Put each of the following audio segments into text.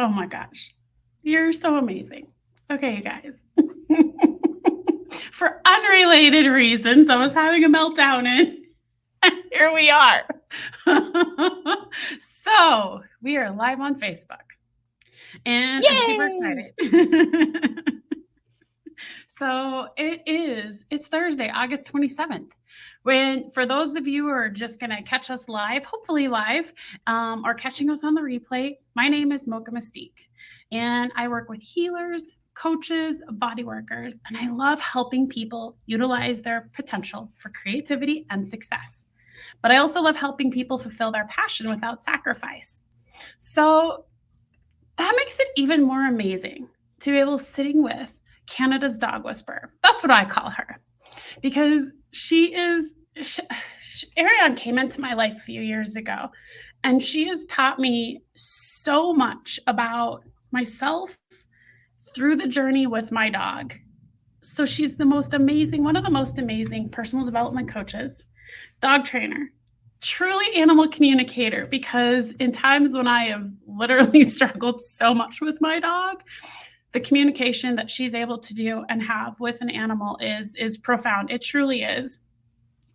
Oh my gosh. You're so amazing. Okay, you guys. For unrelated reasons, I was having a meltdown and here we are. So, we are live on Facebook and I'm super Yay! excited. So, it's Thursday, August 27th. When for those of you who are just going to catch us live, hopefully live, or catching us on the replay, my name is Mocha-Mystique, and I work with healers, coaches, body workers, and I love helping people utilize their potential for creativity and success. But I also love helping people fulfill their passion without sacrifice. So that makes it even more amazing to be able sitting with Canada's dog whisperer. That's what I call her because Arianne came into my life a few years ago, and she has taught me so much about myself through the journey with my dog. So she's one of the most amazing personal development coaches, dog trainer, truly animal communicator. Because in times when I have literally struggled so much with my dog, the communication that she's able to do and have with an animal is profound. It truly is.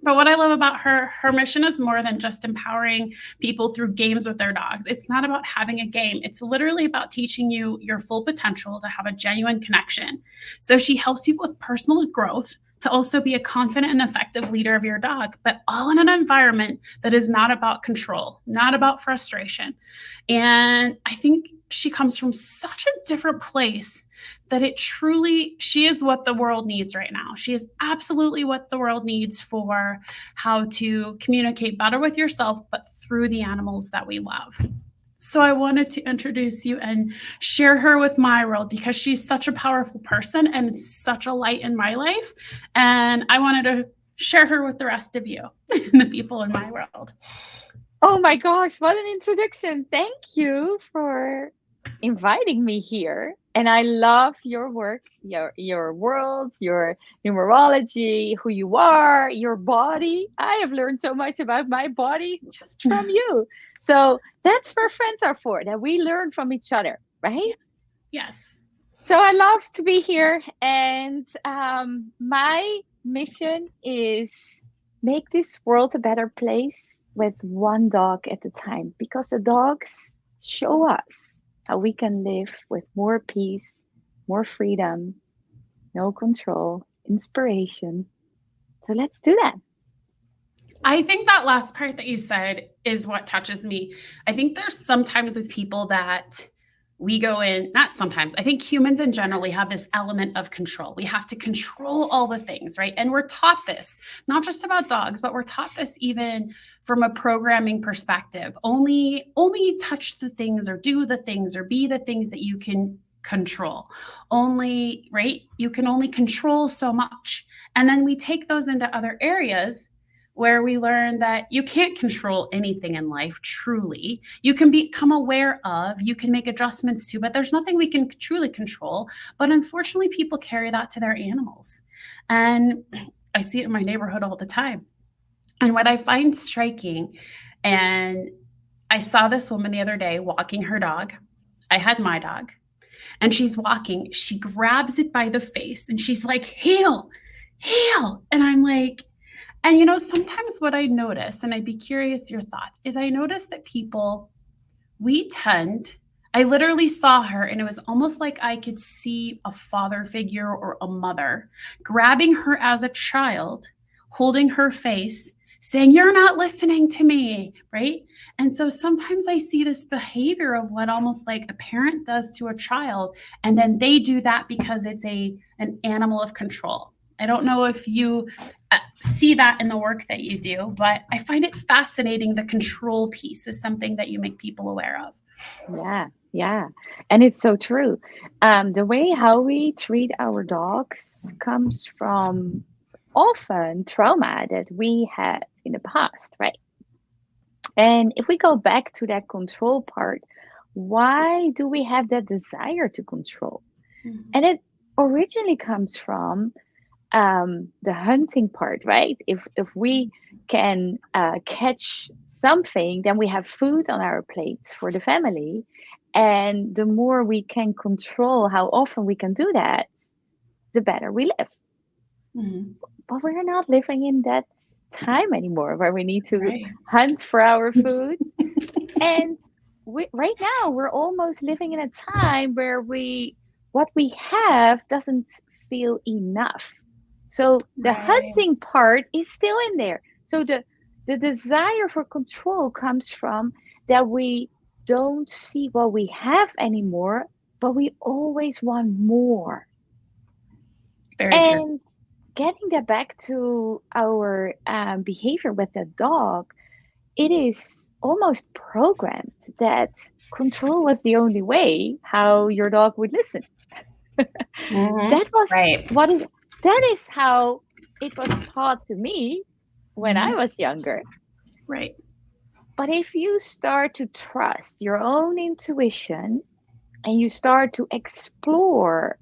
But what I love about her mission is more than just empowering people through games with their dogs. It's not about having a game. It's literally about teaching you your full potential to have a genuine connection. So she helps you with personal growth to also be a confident and effective leader of your dog, but all in an environment that is not about control, not about frustration. And I think she comes from such a different place that she is what the world needs right now. She is absolutely what the world needs for how to communicate better with yourself, but through the animals that we love. So I wanted to introduce you and share her with my world because she's such a powerful person and such a light in my life. And I wanted to share her with the rest of you and the people in my world. Oh my gosh, what an introduction. Thank you for inviting me here. And I love your work, your world, your numerology, who you are, your body. I have learned so much about my body just from you. So that's where friends are for, that we learn from each other, right? Yes. Yes. So I love to be here, and my mission is make this world a better place with one dog at a time, because the dogs show us how we can live with more peace, more freedom, no control, inspiration. So let's do that. I think that last part that you said is what touches me. I think there's sometimes with people that we go in, not sometimes, I think humans in general, we have this element of control. We have to control all the things, right? And we're taught this, not just about dogs, but we're taught this even from a programming perspective. Only touch the things or do the things or be the things that you can control. Only, right? You can only control so much. And then we take those into other areas where we learn that you can't control anything in life truly. You can become aware of, you can make adjustments to, but there's nothing we can truly control. But unfortunately, people carry that to their animals. And I see it in my neighborhood all the time. And what I find striking, and I saw this woman the other day walking her dog. I had my dog, and she's walking. She grabs it by the face and she's like, heel, heel. And I'm like, and sometimes what I notice, and I'd be curious your thoughts, is I notice that people, I literally saw her, and it was almost like I could see a father figure or a mother grabbing her as a child, holding her face, saying, "You're not listening to me," right? And so sometimes I see this behavior of what almost like a parent does to a child, and then they do that because it's an animal of control. I don't know if you see that in the work that you do, but I find it fascinating. The control piece is something that you make people aware of. Yeah, yeah. And it's so true. The way how we treat our dogs comes from often trauma that we had in the past, right? And if we go back to that control part, why do we have that desire to control? Mhm. And it originally comes from the hunting part, right? If we can catch something, then we have food on our plates for the family, And the more we can control how often we can do that, the better we live. Mhm. But we're not living in that time anymore where we need to Right. hunt for our food. And right now, we're almost living in a time where what we have doesn't feel enough. So the Right. hunting part is still in there. So the desire for control comes from that we don't see what we have anymore, but we always want more. Very true. And getting that back to our behavior with the dog, it is almost programmed that control was the only way how your dog would listen. Mhm. That was Right. that is how it was taught to me when I Mhm. was younger. Right. But if you start to trust your own intuition and you start to explore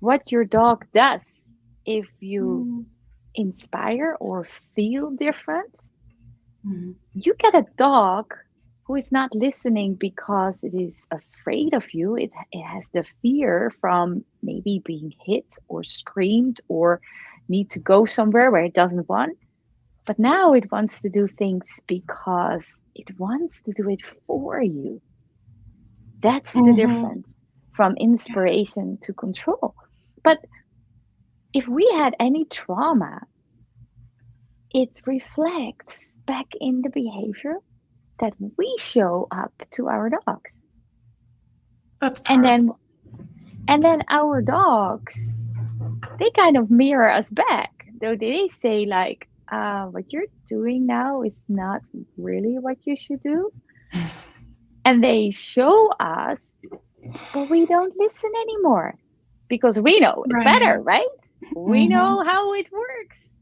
what your dog does if you Mhm. inspire or feel different, Mhm. you get a dog who is not listening because it is afraid of you. It has the fear from maybe being hit or screamed or need to go somewhere where it doesn't want. But now it wants to do things because it wants to do it for you. That's the Mhm. difference from inspiration to control. But if we had any trauma, it reflects back in the behavior that we show up to our dogs. That's And then powerful. our dogs, they kind of mirror us back. Though they say like, what you're doing now is not really what you should do. And they show us, but we don't listen anymore because we know it Right. better, right? We Mhm. know how it works.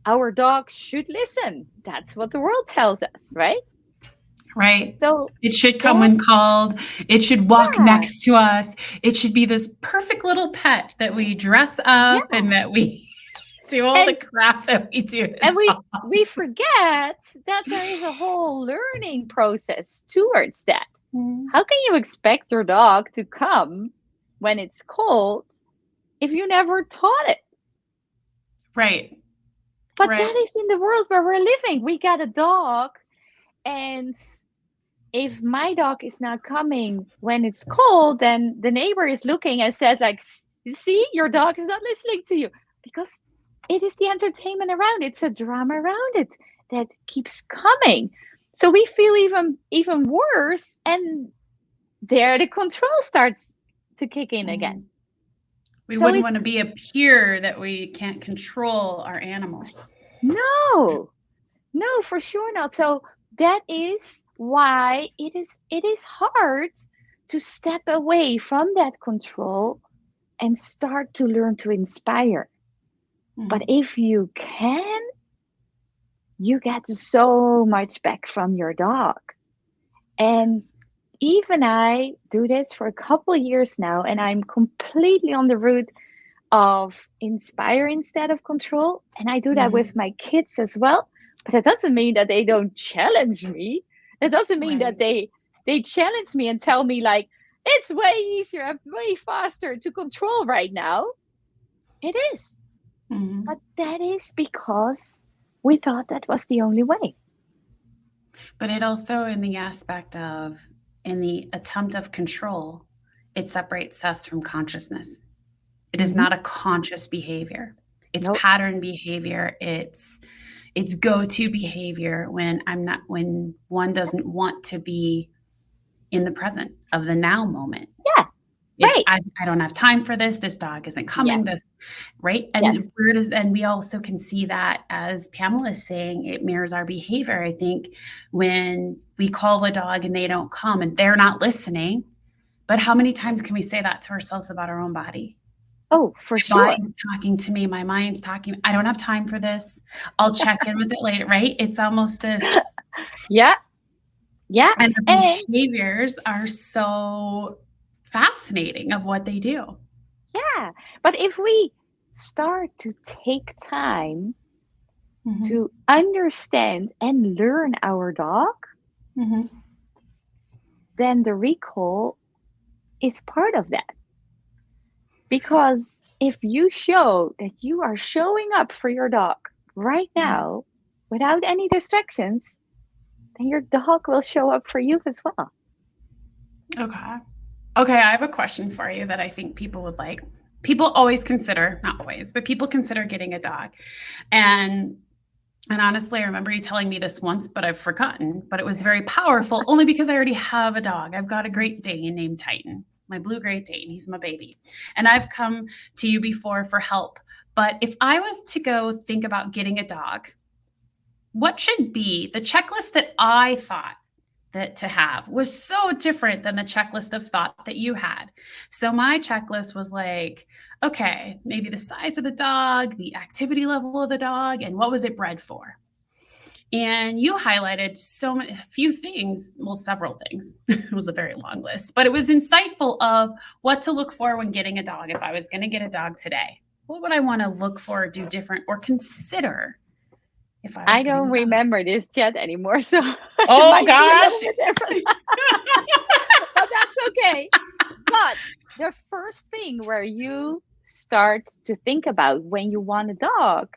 Our dogs should listen. That's what the world tells us, right? Right. So It should come that, when called. It should walk yeah, next to us. It should be this perfect little pet that we dress up yeah. and that we do all the And crap that we do to and we dogs. forget that there is a whole learning process towards that. Mhm. How can you expect your dog to come when it's cold if you never taught it? Right. But that Right. is in the world where we're living. We got a dog, and if my dog is not coming when it's cold, then the neighbor is looking and says, like, see, your dog is not listening to you because it is the entertainment around it. It's a drama around it that keeps coming. So we feel even worse, and there the control starts to kick in again. Mhm. We So wouldn't want it's to be a peer that we can't control our animal. no, no, for sure not. So that is why it is hard to step away from that control and start to learn to inspire. But Mhm. if you can, you get so much back from your dog. And Yes. even I do this for a couple of years now, and I'm completely on the route of inspire instead of control. And I do that with Mhm. my kids as well. But that doesn't mean that they don't challenge me. It doesn't mean that Right. they challenge me and tell me like it's way easier and way faster to control right now. It is. Mhm. But that is because we thought that was the only way. But it also in the aspect of in the attempt of control, it separates us from consciousness. It is Hmm. not a conscious behavior. It's Nope. pattern behavior. It's go-to behavior when one doesn't want to be in the present of the now moment. Yeah. It's Right. I don't have time for this. This dog isn't coming. Yes. This right. And Yes. where does and we also can see that as Pamela is saying, it mirrors our behavior. I think when we call the dog and they don't come and they're not listening, but how many times can we say that to ourselves about our own body? Oh, for My sure. body's talking to me. My mind's talking. I don't have time for this. I'll check in with it later, right? It's almost this, Yeah. Yeah. and the And behaviors are so fascinating of what they do. yeah. But if we start to take time Mhm. to understand and learn our dog, Mhm. then the recall is part of that. Because if you show that you are showing up for your dog right now without any distractions, then your dog will show up for you as well. Okay. Okay, I have a question for you that I think people would like. People always consider, not always, but people consider getting a dog. And honestly, I remember you telling me this once, but I've forgotten. But it was very powerful only because I already have a dog. I've got a Great Dane named Titan, my blue Great Dane. He's my baby. And I've come to you before for help. But if I was to go think about getting a dog, what should be the checklist that I thought that to have was so different than the checklist of thought that you had. So my checklist was like, okay, maybe the size of the dog, the activity level of the dog, and what was it bred for? And you highlighted so many, few things, well, several things. It was a very long list, but it was insightful of what to look for when getting a dog. If I was going to get a dog today, what would I want to look for, or do different, or consider if I don't remember this chat anymore, so oh might gosh, be a little bit different. But that's okay. But the first thing where you start to think about when you want a dog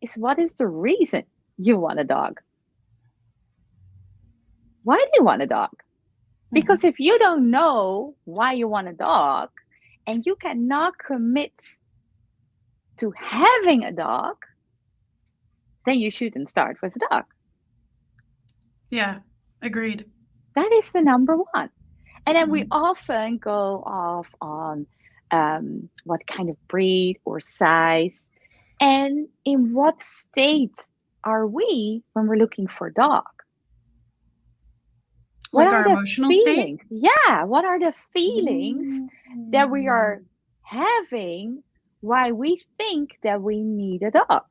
is, what is the reason you want a dog? Why do you want a dog? Because if you don't know why you want a dog and you cannot commit to having a dog, then you shouldn't start with a dog. Yeah, agreed. That is the number one. And then we often go off on what kind of breed or size, and in what state are we when we're looking for a dog. Like our emotional feelings? state? Yeah, what are the feelings that we are having why we think that we need a dog?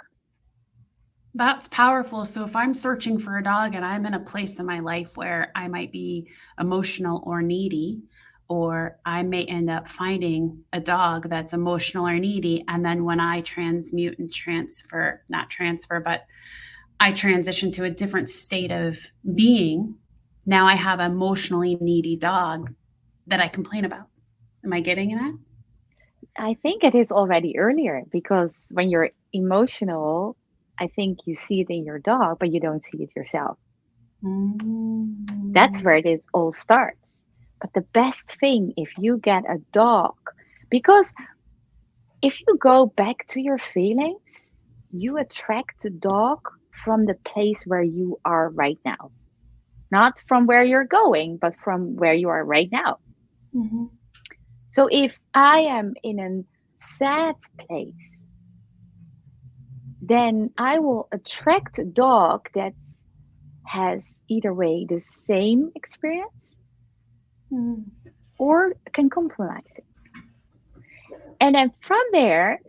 That's powerful. So if I'm searching for a dog and I'm in a place in my life where I might be emotional or needy, or I may end up finding a dog that's emotional or needy, and then when I transmute and I transition to a different state of being, now I have an emotionally needy dog that I complain about. Am I getting that? I think it is already earlier, because when you're emotional, I think you see it in your dog, but you don't see it yourself. That's where it all starts. But the best thing, if you get a dog, because if you go back to your feelings, you attract a dog from the place where you are right now. Not from where you're going, but from where you are right now. So if I am in a sad place, then I will attract a dog that has either way the same experience or can compromise it. And then from there,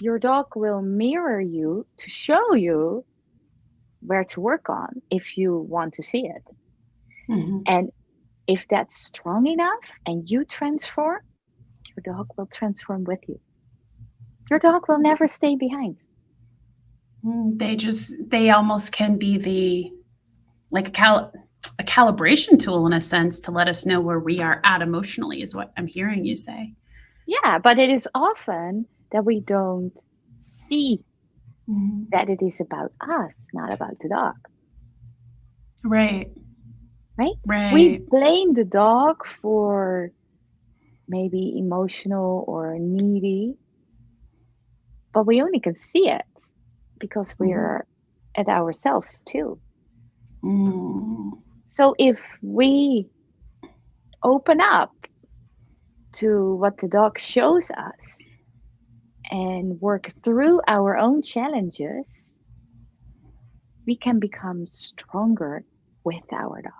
your dog will mirror you to show you where to work on if you want to see it. And if that's strong enough and you transform, your dog will transform with you. Your dog will never stay behind. They almost can be like a calibration tool in a sense to let us know where we are at emotionally, is what I'm hearing you say. Yeah, but it is often that we don't see that it is about us, not about the dog. Right. We blame the dog for maybe emotional or needy, but we only can see it because we're at ourselves too. So if we open up to what the dog shows us and work through our own challenges, we can become stronger with our dog.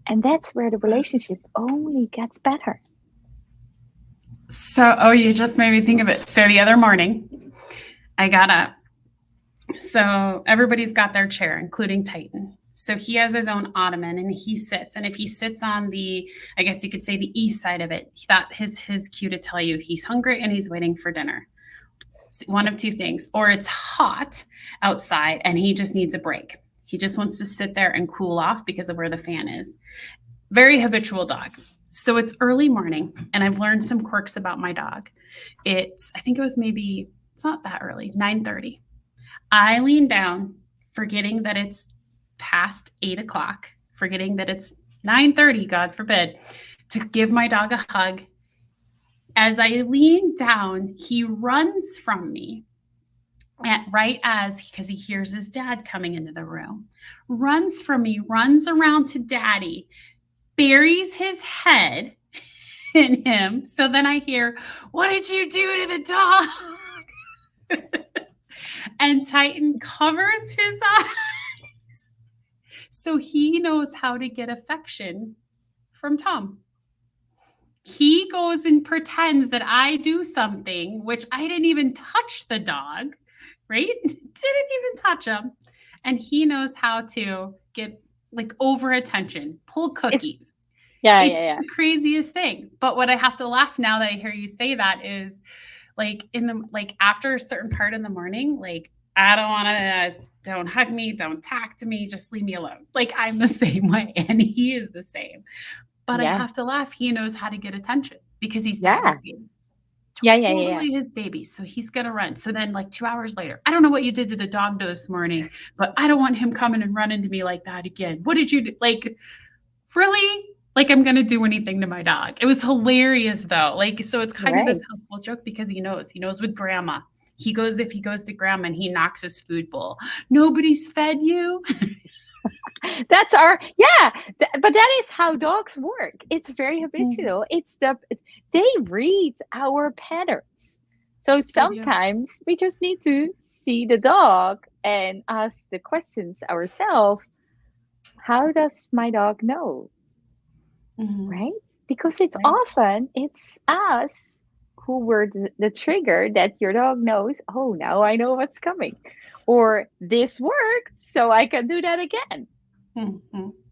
And that's where the relationship only gets better. So, you just made me think of it. So the other morning, I got up. So everybody's got their chair, including Titan. So he has his own ottoman and he sits. And if he sits on the, I guess you could say the east side of it, that his cue to tell you he's hungry and he's waiting for dinner. One of two things, or it's hot outside and he just needs a break. He just wants to sit there and cool off because of where the fan is. Very habitual dog. So it's early morning, and I've learned some quirks about my dog. I think it was maybe, it's not that early, 9:30. I lean down, forgetting that it's past 8 o'clock, forgetting that it's 9:30, God forbid, to give my dog a hug. As I lean down, he runs from me right as, because he hears his dad coming into the room, runs from me, runs around to daddy, buries his head in him. So then I hear, "What did you do to the dog?" And Titan covers his eyes. So he knows how to get affection from Tom. He goes and pretends that I do something, which I didn't even touch the dog, right? Didn't even touch him. And he knows how to get like over attention, pull cookies. It's the craziest thing. But what I have to laugh now that I hear you say that is like after a certain part in the morning, like I don't want to, don't hug me, don't talk to me, just leave me alone. Like I'm the same way, and he is the same. But I have to laugh. He knows how to get attention because he's daddy's baby. Totally his baby. So he's gonna run. So then, like 2 hours later, I don't know what you did to the dog this morning, but I don't want him coming and running to me like that again. What did you do? Like, really? Like I'm gonna do anything to my dog. It was hilarious though. Like, so it's kind of this household joke because he knows with grandma. If he goes to grandma and he knocks his food bowl, nobody's fed you. That's but that is how dogs work. It's very habitual. They read our patterns. So sometimes we just need to see the dog and ask the questions ourselves. How does my dog know? Right? Because often it's us who were the trigger that your dog knows, oh, now I know what's coming. Or this worked, so I can do that again.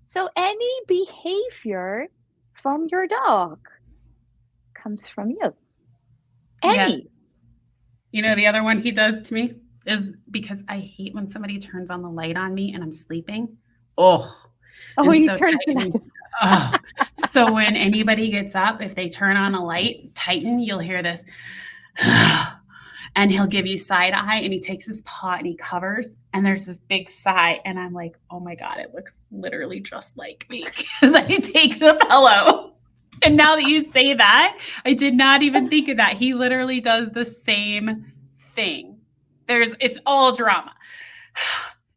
So any behavior from your dog comes from you. Yes. You know, the other one he does to me is because I hate when somebody turns on the light on me and I'm sleeping. He turns it on. So when anybody gets up, if they turn on a light, Titan, you'll hear this. And he'll give you side eye, and he takes his paw and he covers, and there's this big sigh, and I'm like, oh my God, it looks literally just like me because I take the pillow. And now that you say that, I did not even think of that. He literally does the same thing. It's all drama.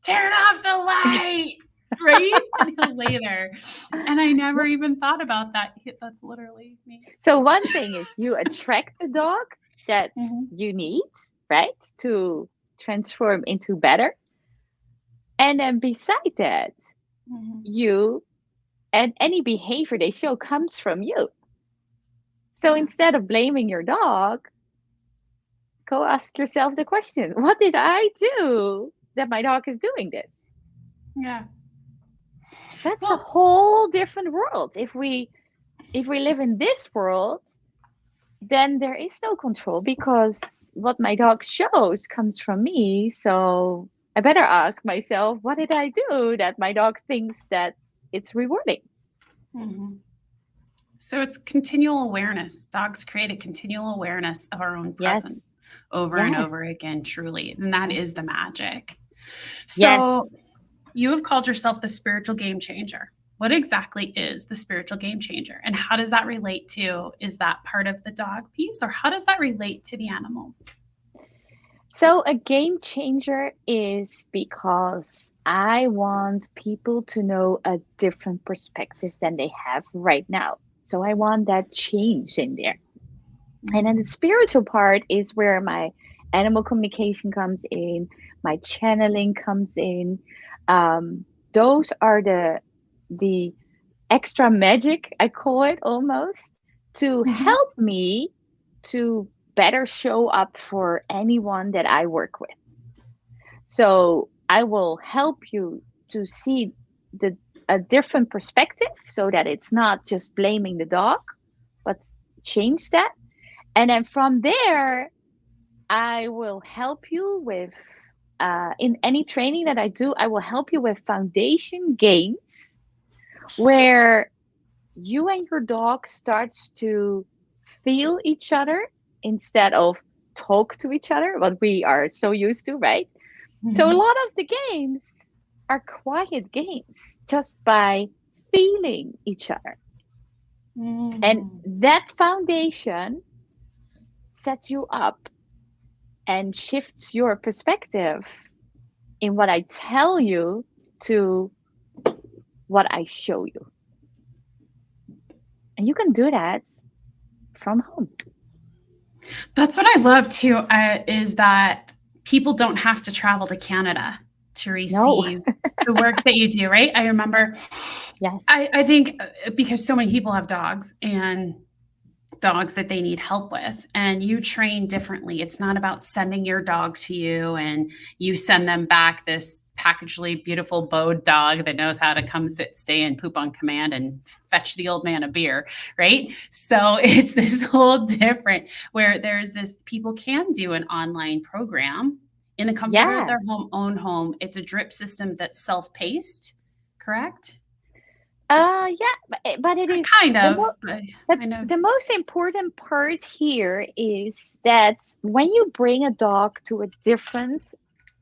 Turn off the light, right? And he'll lay there. And I never even thought about that. That's literally me. So one thing is you attract a dog that you need, right, to transform into better. And then beside that, you and any behavior they show comes from you. So instead of blaming your dog, go ask yourself the question, what did I do that my dog is doing this? Yeah. That's a whole different world. If we live in this world, then there is no control because what my dog shows comes from me. So I better ask myself, what did I do that my dog thinks that it's rewarding? So it's continual awareness. Dogs create a continual awareness of our own presence over and over again, truly. And that is the magic. So you have called yourself the spiritual game changer. What exactly is the spiritual game changer? And how does that relate to, is that part of the dog piece, or how does that relate to the animals? So a game changer is because I want people to know a different perspective than they have right now. So I want that change in there. And then the spiritual part is where my animal communication comes in, my channeling comes in. Those are the extra magic, I call it almost, to help me to better show up for anyone that I work with. So I will help you to see a different perspective so that it's not just blaming the dog, but change that. And then from there, I will help you with, in any training that I do, I will help you with foundation games where you and your dog starts to feel each other instead of talk to each other, what we are so used to, right? So a Mhm. lot of the games are quiet games just by feeling each other. And Mhm. that foundation sets you up and shifts your perspective in what I tell you to what I show you. And you can do that from home. That's what I love too, is that people don't have to travel to Canada to No, receive the work that you do, right? I remember, yes, I think because so many people have dogs and dogs that they need help with, and you train differently. It's not about sending your dog to you and you send them back this packagely beautiful bowed dog that knows how to come sit, stay, and poop on command and fetch the old man a beer, right? So it's this whole different where there's this people can do an online program in the comfort of yeah. their own home. It's a drip system that's self-paced, correct? Yeah, but it is Kind the of, but but I know. the most important part here is that when you bring a dog to a different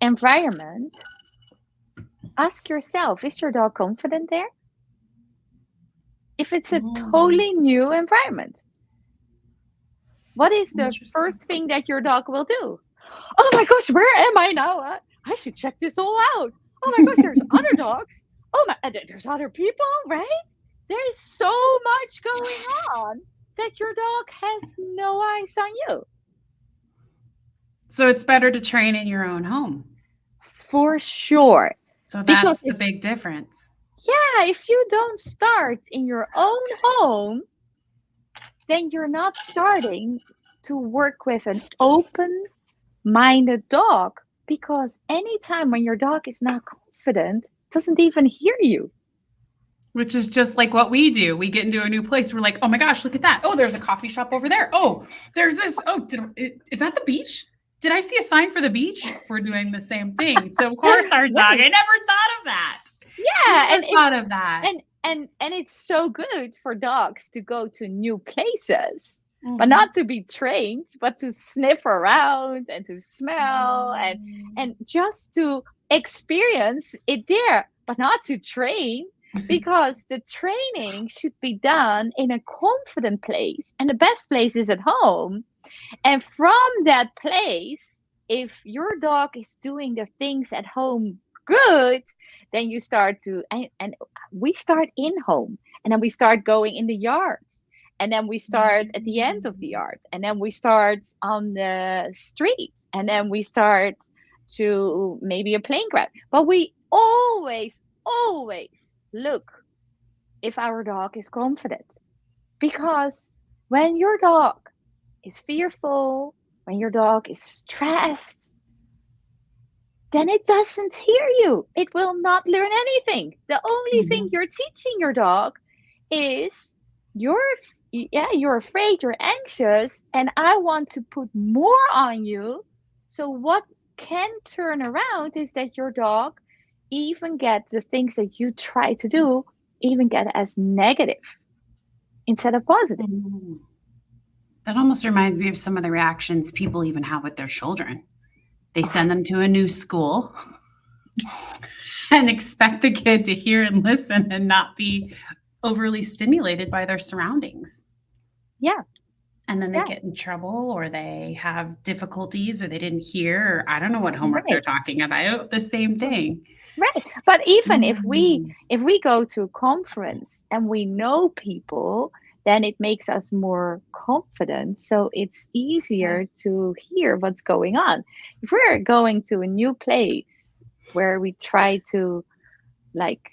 environment, ask yourself, is your dog confident there? If it's a Mm, totally new environment, what is the interesting. first thing that your dog will do? Oh my gosh, where am I now? I should check this all out. Oh my gosh, there's other dogs. Oh my, there's other people, right? There is so much going on that your dog has no eyes on you. So it's better to train in your own home. For sure. So Because that's the big difference. yeah, if you don't start in your own home, then you're not starting to work with an open minded dog. Because anytime when your dog is not confident, doesn't even hear you. Which is just like what we do. We get into a new place. We're like, oh my gosh, look at that. Oh, there's a coffee shop over there. Oh, there's this. Oh, is that the beach? Did I see a sign for the beach? We're doing the same thing. So of course our dog. Right. I never thought of that. Yeah, Never thought of that. and it's so good for dogs to go to new places, but Mhm. not to be trained, but to sniff around and to smell and Mm. just to experience it there, but not to train, because the training should be done in a confident place, and the best place is at home. And from that place, if your dog is doing the things at home good, then you start to, and we start in home, and then we start going in the yards, and then we start at the end of the Mm. yard, and then we start on the street, and then we start to maybe a playing ground. But we always look if our dog is confident, because when your dog is fearful, when your dog is stressed, then it doesn't hear you. It will not learn anything. The only thing Mhm. you're teaching your dog is you're you're afraid, you're anxious, and I want to put more on you. So what can turn around is that your dog even get the things that you try to do even get as negative instead of positive. Mm. That almost reminds me of some of the reactions people even have with their children. They send them to a new school and expect the kid to hear and listen and not be overly stimulated by their surroundings. Yeah, And then they yeah, get in trouble or they have difficulties or they didn't hear or I don't know what homework they're right. talking about. The same thing. Right. But even Mm. if we go to a conference and we know people, then it makes us more confident. So it's easier Yes. to hear what's going on. If we're going to a new place where we try to like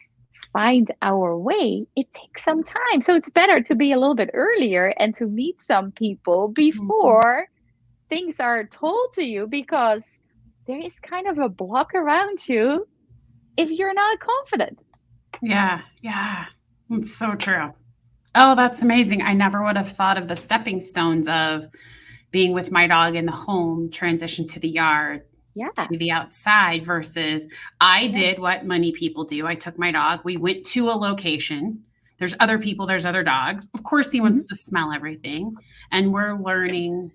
find our way, it takes some time. So it's better to be a little bit earlier and to meet some people Mhm. before things are told to you, because there is kind of a block around you if you're not confident. Yeah. Yeah. It's so true. Oh, that's amazing. I never would have thought of the stepping stones of being with my dog in the home, transition to the yard, Yeah, to the outside versus I yeah, did what many people do. I took my dog, we went to a location there's other people, there's other dogs. Of course, he Mhm. wants to smell everything, and we're learning,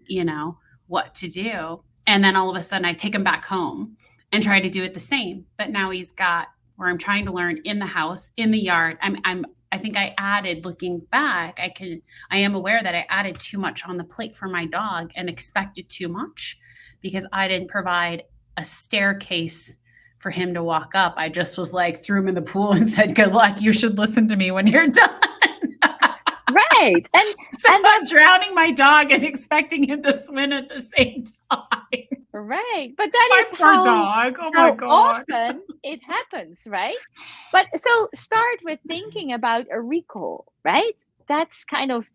what to do. And then all of a sudden, I take him back home and try to do it the same. But now he's got where I'm trying to learn in the house, in the yard. I think I added, looking back, I am aware that I added too much on the plate for my dog and expected too much because I didn't provide a staircase for him to walk up. I just was like, threw him in the pool and said, good luck. You should listen to me when you're done. Right. So And I'm drowning my dog and expecting him to swim at the same time. right. But that My is poor dog. Oh my how God. often it happens, right? But so start with thinking about a recall, right? That's kind of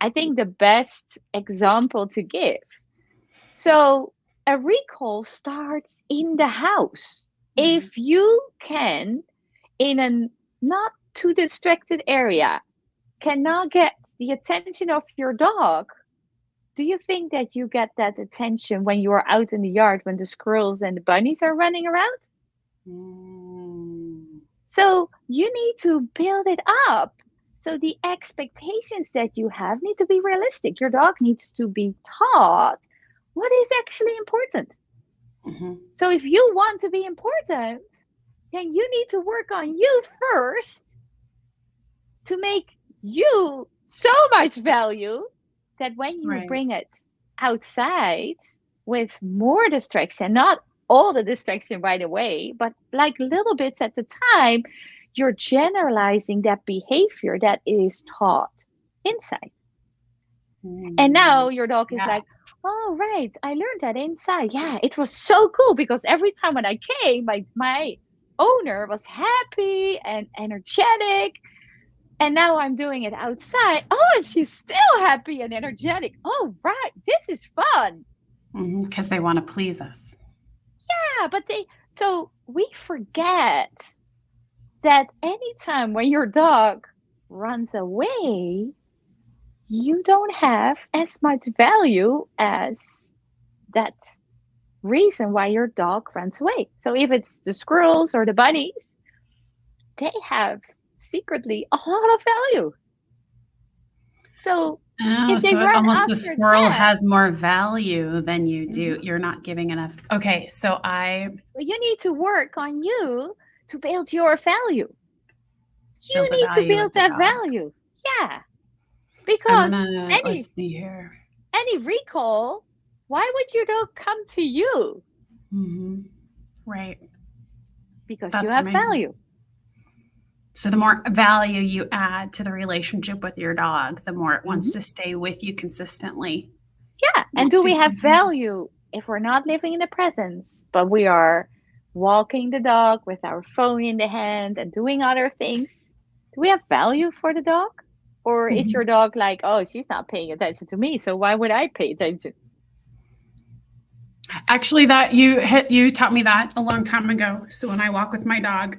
I think, the best example to give. So a recall starts in the house. Mhm. If you can, in a not too distracted area, cannot get the attention of your dog, do you think that you get that attention when you are out in the yard when the squirrels and the bunnies are running around? Mm. So you need to build it up. So the expectations that you have need to be realistic. Your dog needs to be taught what is actually important. Mhm. So if you want to be important, then you need to work on you first to make you so much value that when you Right. bring it outside with more distraction, not all the distraction right away, but like little bits at the time, you're generalizing that behavior that is taught inside. And now Mm. your dog is Yeah. like, oh, right, I learned that inside. Yeah, it was so cool because every time when I came, my owner was happy and energetic. And now I'm doing it outside. Oh, and she's still happy and energetic. Oh, right. This is fun. Because they want to please us. Yeah, so we forget that anytime when your dog runs away, you don't have as much value as that reason why your dog runs away. So if it's the squirrels or the bunnies, they have secretly a lot of value. So Oh, if they so it run almost the after squirrel that, has more value than you do. mhm, You're not giving enough. Okay, so I well, you need to work on you to build your value. You build the need to value with build the that dog. value. Yeah, I'm because gonna, any let's see here. any recall, why would your dog come to you? Hmm. Right. Because you That's have amazing. value. So the more value you add to the relationship with your dog, the more it wants Mhm. to stay with you consistently. Yeah, and Won't do do we have something else. value if we're not living in the presence, but we are walking the dog with our phone in the hand and doing other things? Do we have value for the dog? Or is Mhm. your dog like, oh, she's not paying attention to me, so why would I pay attention? Actually, you taught me that a long time ago. So when I walk with my dog,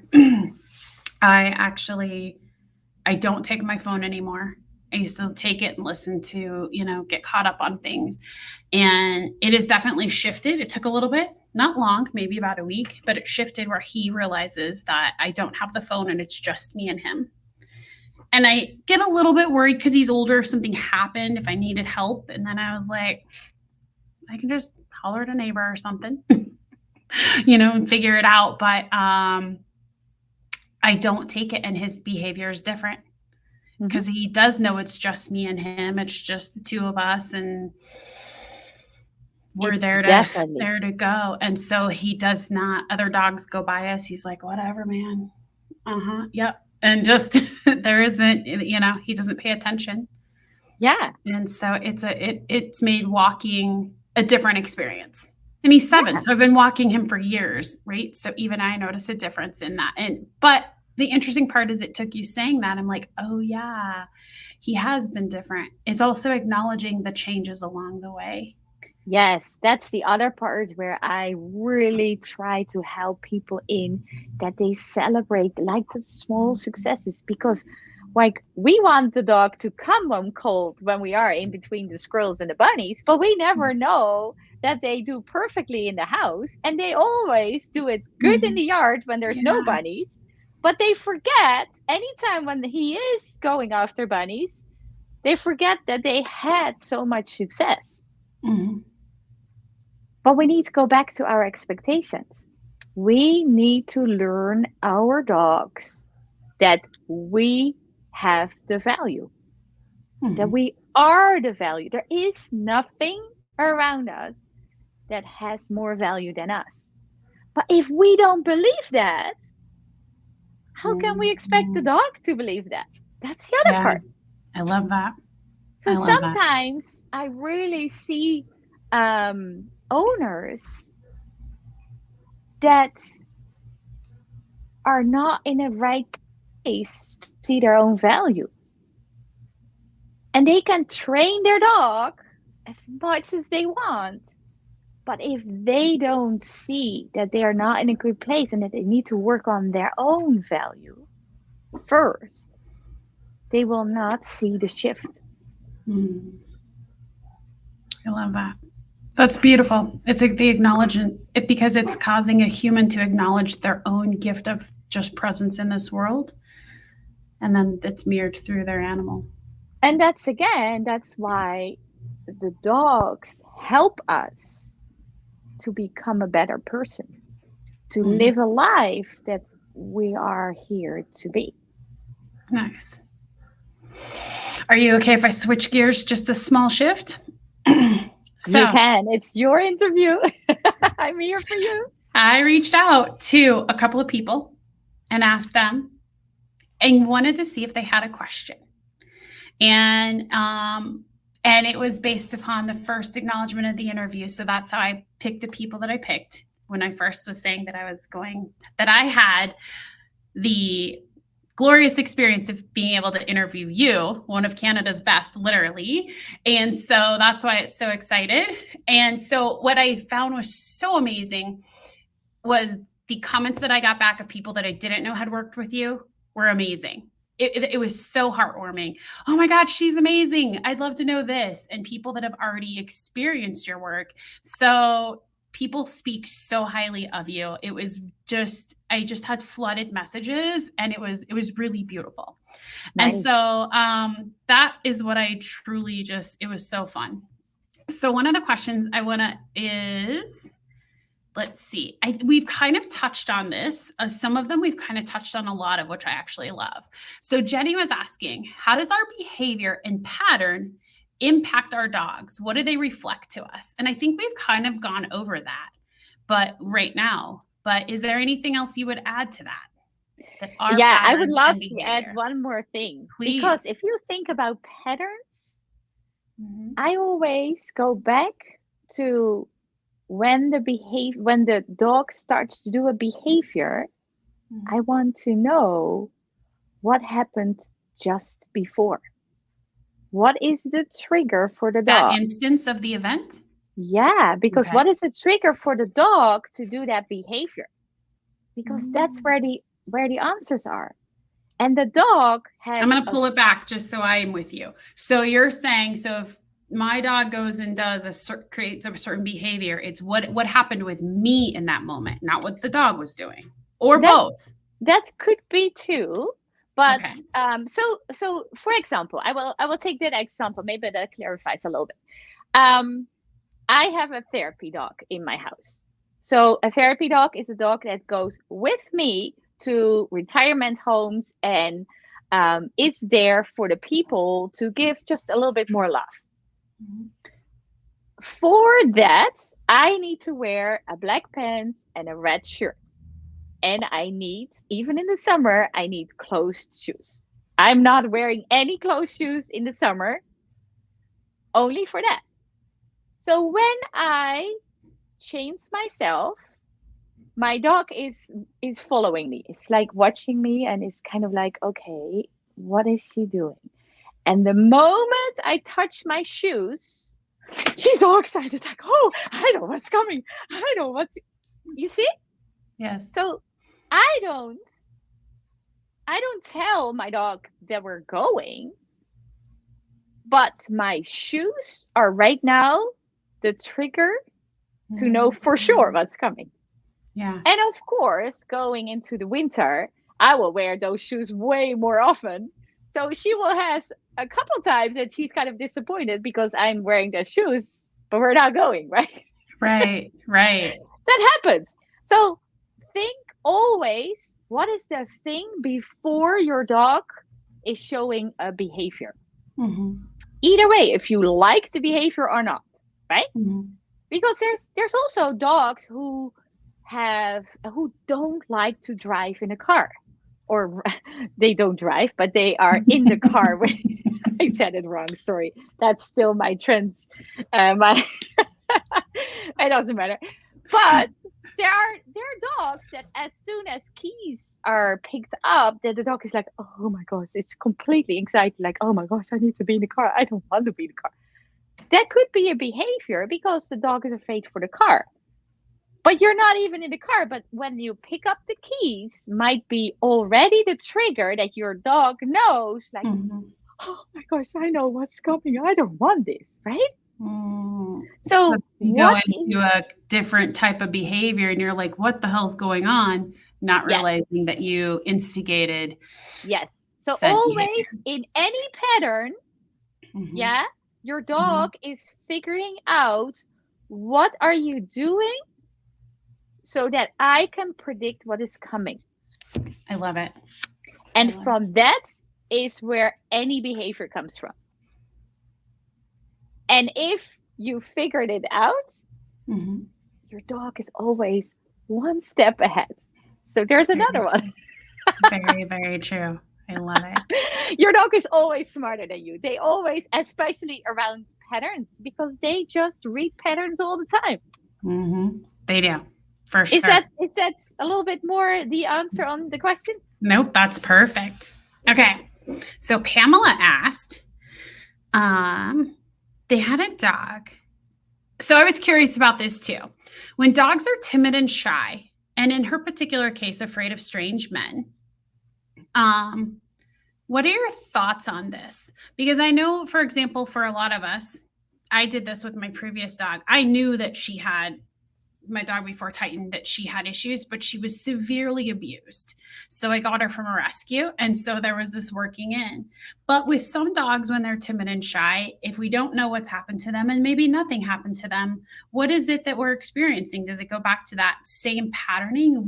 I I don't take my phone anymore. I used to take it and listen to, get caught up on things. And it has definitely shifted. It took a little bit, not long, maybe about a week, but it shifted where he realizes that I don't have the phone and it's just me and him. And I get a little bit worried because he's older if something happened, if I needed help. And then I was like, I can just holler at a neighbor or something, and figure it out. But I don't take it, and his behavior is different Mhm. because he does know it's just me and him. It's just the two of us, and we're It's there to definitely. go. And so he does not. Other dogs go by us. He's like, whatever, man. Yep. And just there isn't. He doesn't pay attention, Yeah. and so it's made walking a different experience. And he's 7, Yeah. so I've been walking him for years, right? So even I notice a difference in that. But the interesting part is it took you saying that. I'm like, oh yeah, he has been different. It's also acknowledging the changes along the way. Yes, that's the other part where I really try to help people in that they celebrate like the small successes because like we want the dog to come home cold when we are in between the squirrels and the bunnies, but we never know that they do perfectly in the house and they always do it good in Mhm. the yard when there's no Yeah. bunnies. But they forget anytime when he is going after bunnies, they forget that they had so much success. Mhm. But we need to go back to our expectations. We need to learn our dogs that we have the value, that Mhm. we are the value. There is nothing around us that has more value than us. But if we don't believe that, how can we expect the Mhm. dog to believe that? That's the other Yeah, part. I love that. So I love that. sometimes I really see owners that are not in a right place to see their own value. And they can train their dog as much as they want. But if they don't see that they are not in a good place and that they need to work on their own value first, they will not see the shift. Mhm. I love that. That's beautiful. It's like the acknowledgement it because it's causing a human to acknowledge their own gift of just presence in this world, and then it's mirrored through their animal. And that's why the dogs help us to become a better person, to Mhm. live a life that we are here to be. Nice. Are you okay if I switch gears just a small shift? You So can. It's your interview. I'm here for you. I reached out to a couple of people and asked them and wanted to see if they had a question. And and it was based upon the first acknowledgement of the interview. So that's how I picked the people that I picked when I first was saying that I had the glorious experience of being able to interview you, one of Canada's best, literally. And so that's why it's so excited. And so what I found was so amazing was the comments that I got back of people that I didn't know had worked with you were amazing. It was so heartwarming. Oh my God, she's amazing. I'd love to know this. And people that have already experienced your work. So people speak so highly of you. It was just, I just had flooded messages and it was really beautiful. And Nice. so that is what I truly just, it was so fun. So one of the questions I want to is, let's see. We've kind of touched on this. Some of them we've kind of touched on a lot of, which I actually love. So Jenny was asking, how does our behavior and pattern impact our dogs? What do they reflect to us? And I think we've kind of gone over that, but right now. But is there anything else you would add to that? That our Yeah, I would patterns love and to add behavior? one more thing because Please. if you think about patterns, Mm-hmm. I always go back to when the dog starts to do a behavior, Mm-hmm. I want to know what happened just before. What is the trigger for the That dog? instance of the event? Yeah, because Okay. what is the trigger for the dog to do that behavior? Because that's Mm. where the answers are. And the dog I'm has going to pull it back just so I am with you. So you're saying, so if my dog goes and creates a certain behavior, it's what happened with me in that moment, not what the dog was doing, or that both. that could be too. But Okay. so for example, I will take that example. Maybe that clarifies a little bit. Um, I have a therapy dog in my house. So a therapy dog is a dog that goes with me to retirement homes and is there for the people to give just a little bit more love. Mhm. For that, I need to wear a black pants and a red shirt. And I need, even in the summer, I need closed shoes. I'm not wearing any closed shoes in the summer, only for that. So when I change myself, my dog is following me. It's like watching me and it's kind of like, okay, what is she doing? And the moment I touch my shoes, she's all excited, like, oh, I know what's coming. I know what's you see? Yes. So I don't I don't tell my dog that we're going, but my shoes are right now the trigger to know for sure Mhm. what's coming. Yeah. And of course, going into the winter, I will wear those shoes way more often. So she will have a couple times that she's kind of disappointed because I'm wearing the shoes, but we're not going, right? Right, right. That happens. So think always, what is the thing before your dog is showing a behavior? Mm-hmm. Either way, if you like the behavior or not, right? Mm-hmm. Because there's also dogs who don't like to drive in a car, or they don't drive, but they are in the car when I said it wrong. Sorry, that's still my trends. My it doesn't matter. But there are dogs that as soon as keys are picked up, that the dog is like, oh my gosh, it's completely excited, like, oh my gosh, I need to be in the car. I don't want to be in the car. That could be a behavior because the dog is afraid for the car. But you're not even in the car. But when you pick up the keys, might be already the trigger that your dog knows, like, Mm-hmm. oh my gosh, I know what's coming. I don't want this, right? Mm. So So you go what is into a different type of behavior and you're like, what the hell's going on? Not yes, realizing that you instigated yes. So said behavior. always in any pattern, Mm-hmm. yeah, your Mm-hmm. dog is figuring out what are you doing so that I can predict what is coming. I love it. I And love it. from that is where any behavior comes from. And if you figured it out, Mm-hmm. your dog is always one step ahead. So there's Very another one. true. Very, very true. I love it. Your dog is always smarter than you. They always, especially around patterns, because they just read patterns all the time. Mm-hmm. They do, for Is sure. that a little bit more the answer on the question? Nope, that's perfect. Okay. So Pamela asked, they had a dog. So I was curious about this too. When dogs are timid and shy, and in her particular case, afraid of strange men, um, what are your thoughts on this? Because I know, for example, for a lot of us, I did this with my previous dog. I knew that she had my dog before Titan that she had issues, but she was severely abused. So I got her from a rescue. And so there was this working in. But with some dogs, when they're timid and shy, if we don't know what's happened to them and maybe nothing happened to them, what is it that we're experiencing? Does it go back to that same patterning?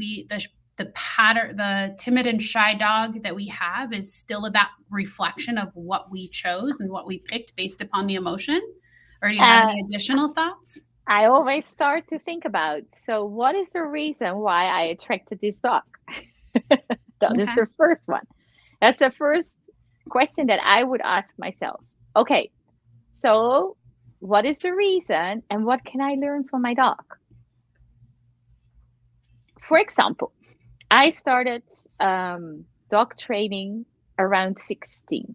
The pattern, the timid and shy dog that we have is still that reflection of what we chose and what we picked based upon the emotion? Or do you have Uh, any additional thoughts? I always start to think about, so what is the reason why I attracted this dog? That is Okay. the first one. That's the first question that I would ask myself. Okay, so what is the reason and what can I learn from my dog? For example, I started dog training around 16.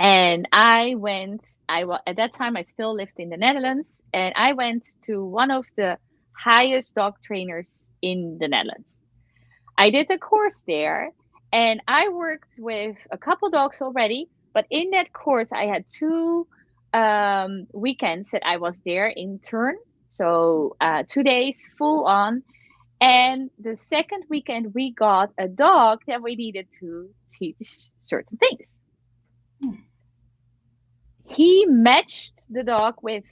And at that time, I still lived in the Netherlands, and I went to one of the highest dog trainers in the Netherlands. I did a course there, and I worked with a couple dogs already. But in that course, I had two weekends that I was there in turn. So 2 days full on. And the second weekend, we got a dog that we needed to teach certain things. He matched the dog with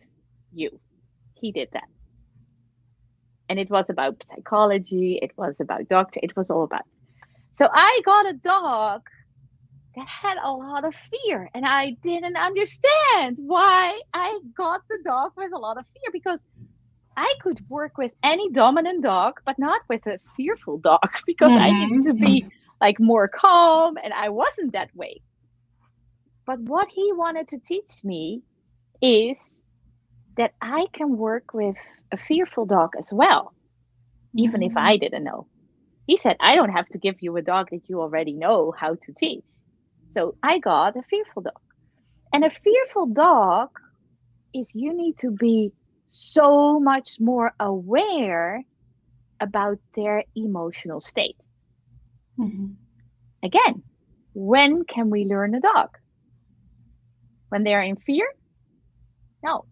you. He did that. And it was about psychology, it was about doctor, it was all about. So I got a dog that had a lot of fear, and I didn't understand why I got the dog with a lot of fear, because I could work with any dominant dog, but not with a fearful dog, because I needed to Mm-hmm. be like more calm, and I wasn't that way. But what he wanted to teach me is that I can work with a fearful dog as well, even if I didn't know. He said, I don't have to give you a dog that you already know how to teach. So I got a fearful dog. And a fearful dog is you need to be so much more aware about their emotional state. Mm-hmm. Again, when can we learn a dog? When they are in fear? No.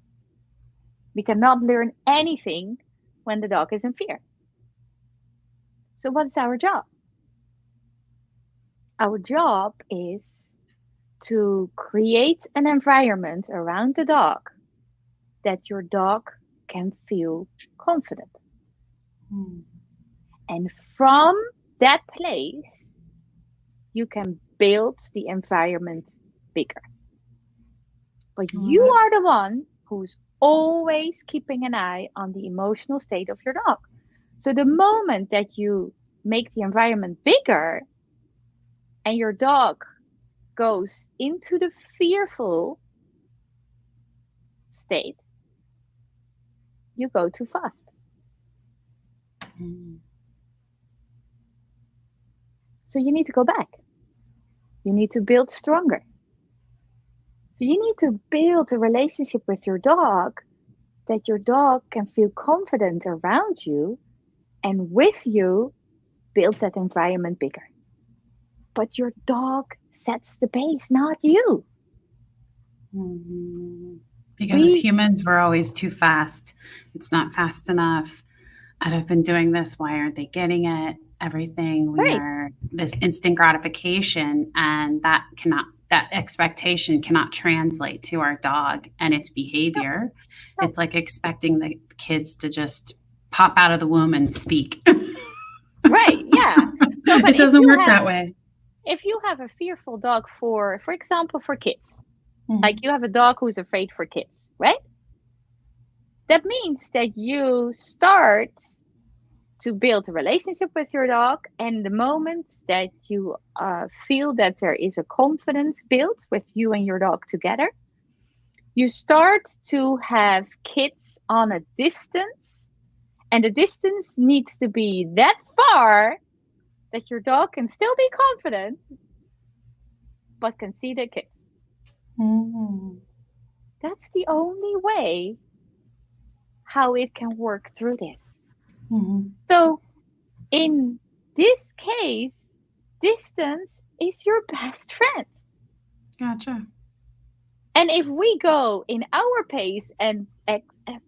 We cannot learn anything when the dog is in fear. So what's our job? Our job is to create an environment around the dog that your dog can feel confident. Mm. And from that place, you can build the environment bigger. But I love you it. are the one who's always keeping an eye on the emotional state of your dog. So the moment that you make the environment bigger and your dog goes into the fearful state, you go too fast. Mm. So you need to go back. You need to build stronger. So you need to build a relationship with your dog that your dog can feel confident around you and with you build that environment bigger. But your dog sets the pace, not you. Mhm. Because as We, humans, we're always too fast. It's not fast enough. I've been doing this. Why aren't they getting it? Everything. We right. are this instant gratification, and that expectation cannot translate to our dog and its No, behavior. no, It's like expecting the kids to just pop out of the womb and speak. right. Yeah. So, but It doesn't work that way. if you have a fearful dog for example, for kids, like Mhm. you have a dog who's afraid for kids, right? That means that you start to build a relationship with your dog. And the moment that you feel that there is a confidence built with you and your dog together, you start to have kids on a distance. And the distance needs to be that far that your dog can still be confident, but can see the kids. Mhm. That's the only way how it can work through this. Mhm. So, in this case, distance is your best friend. Gotcha. And if we go in our pace and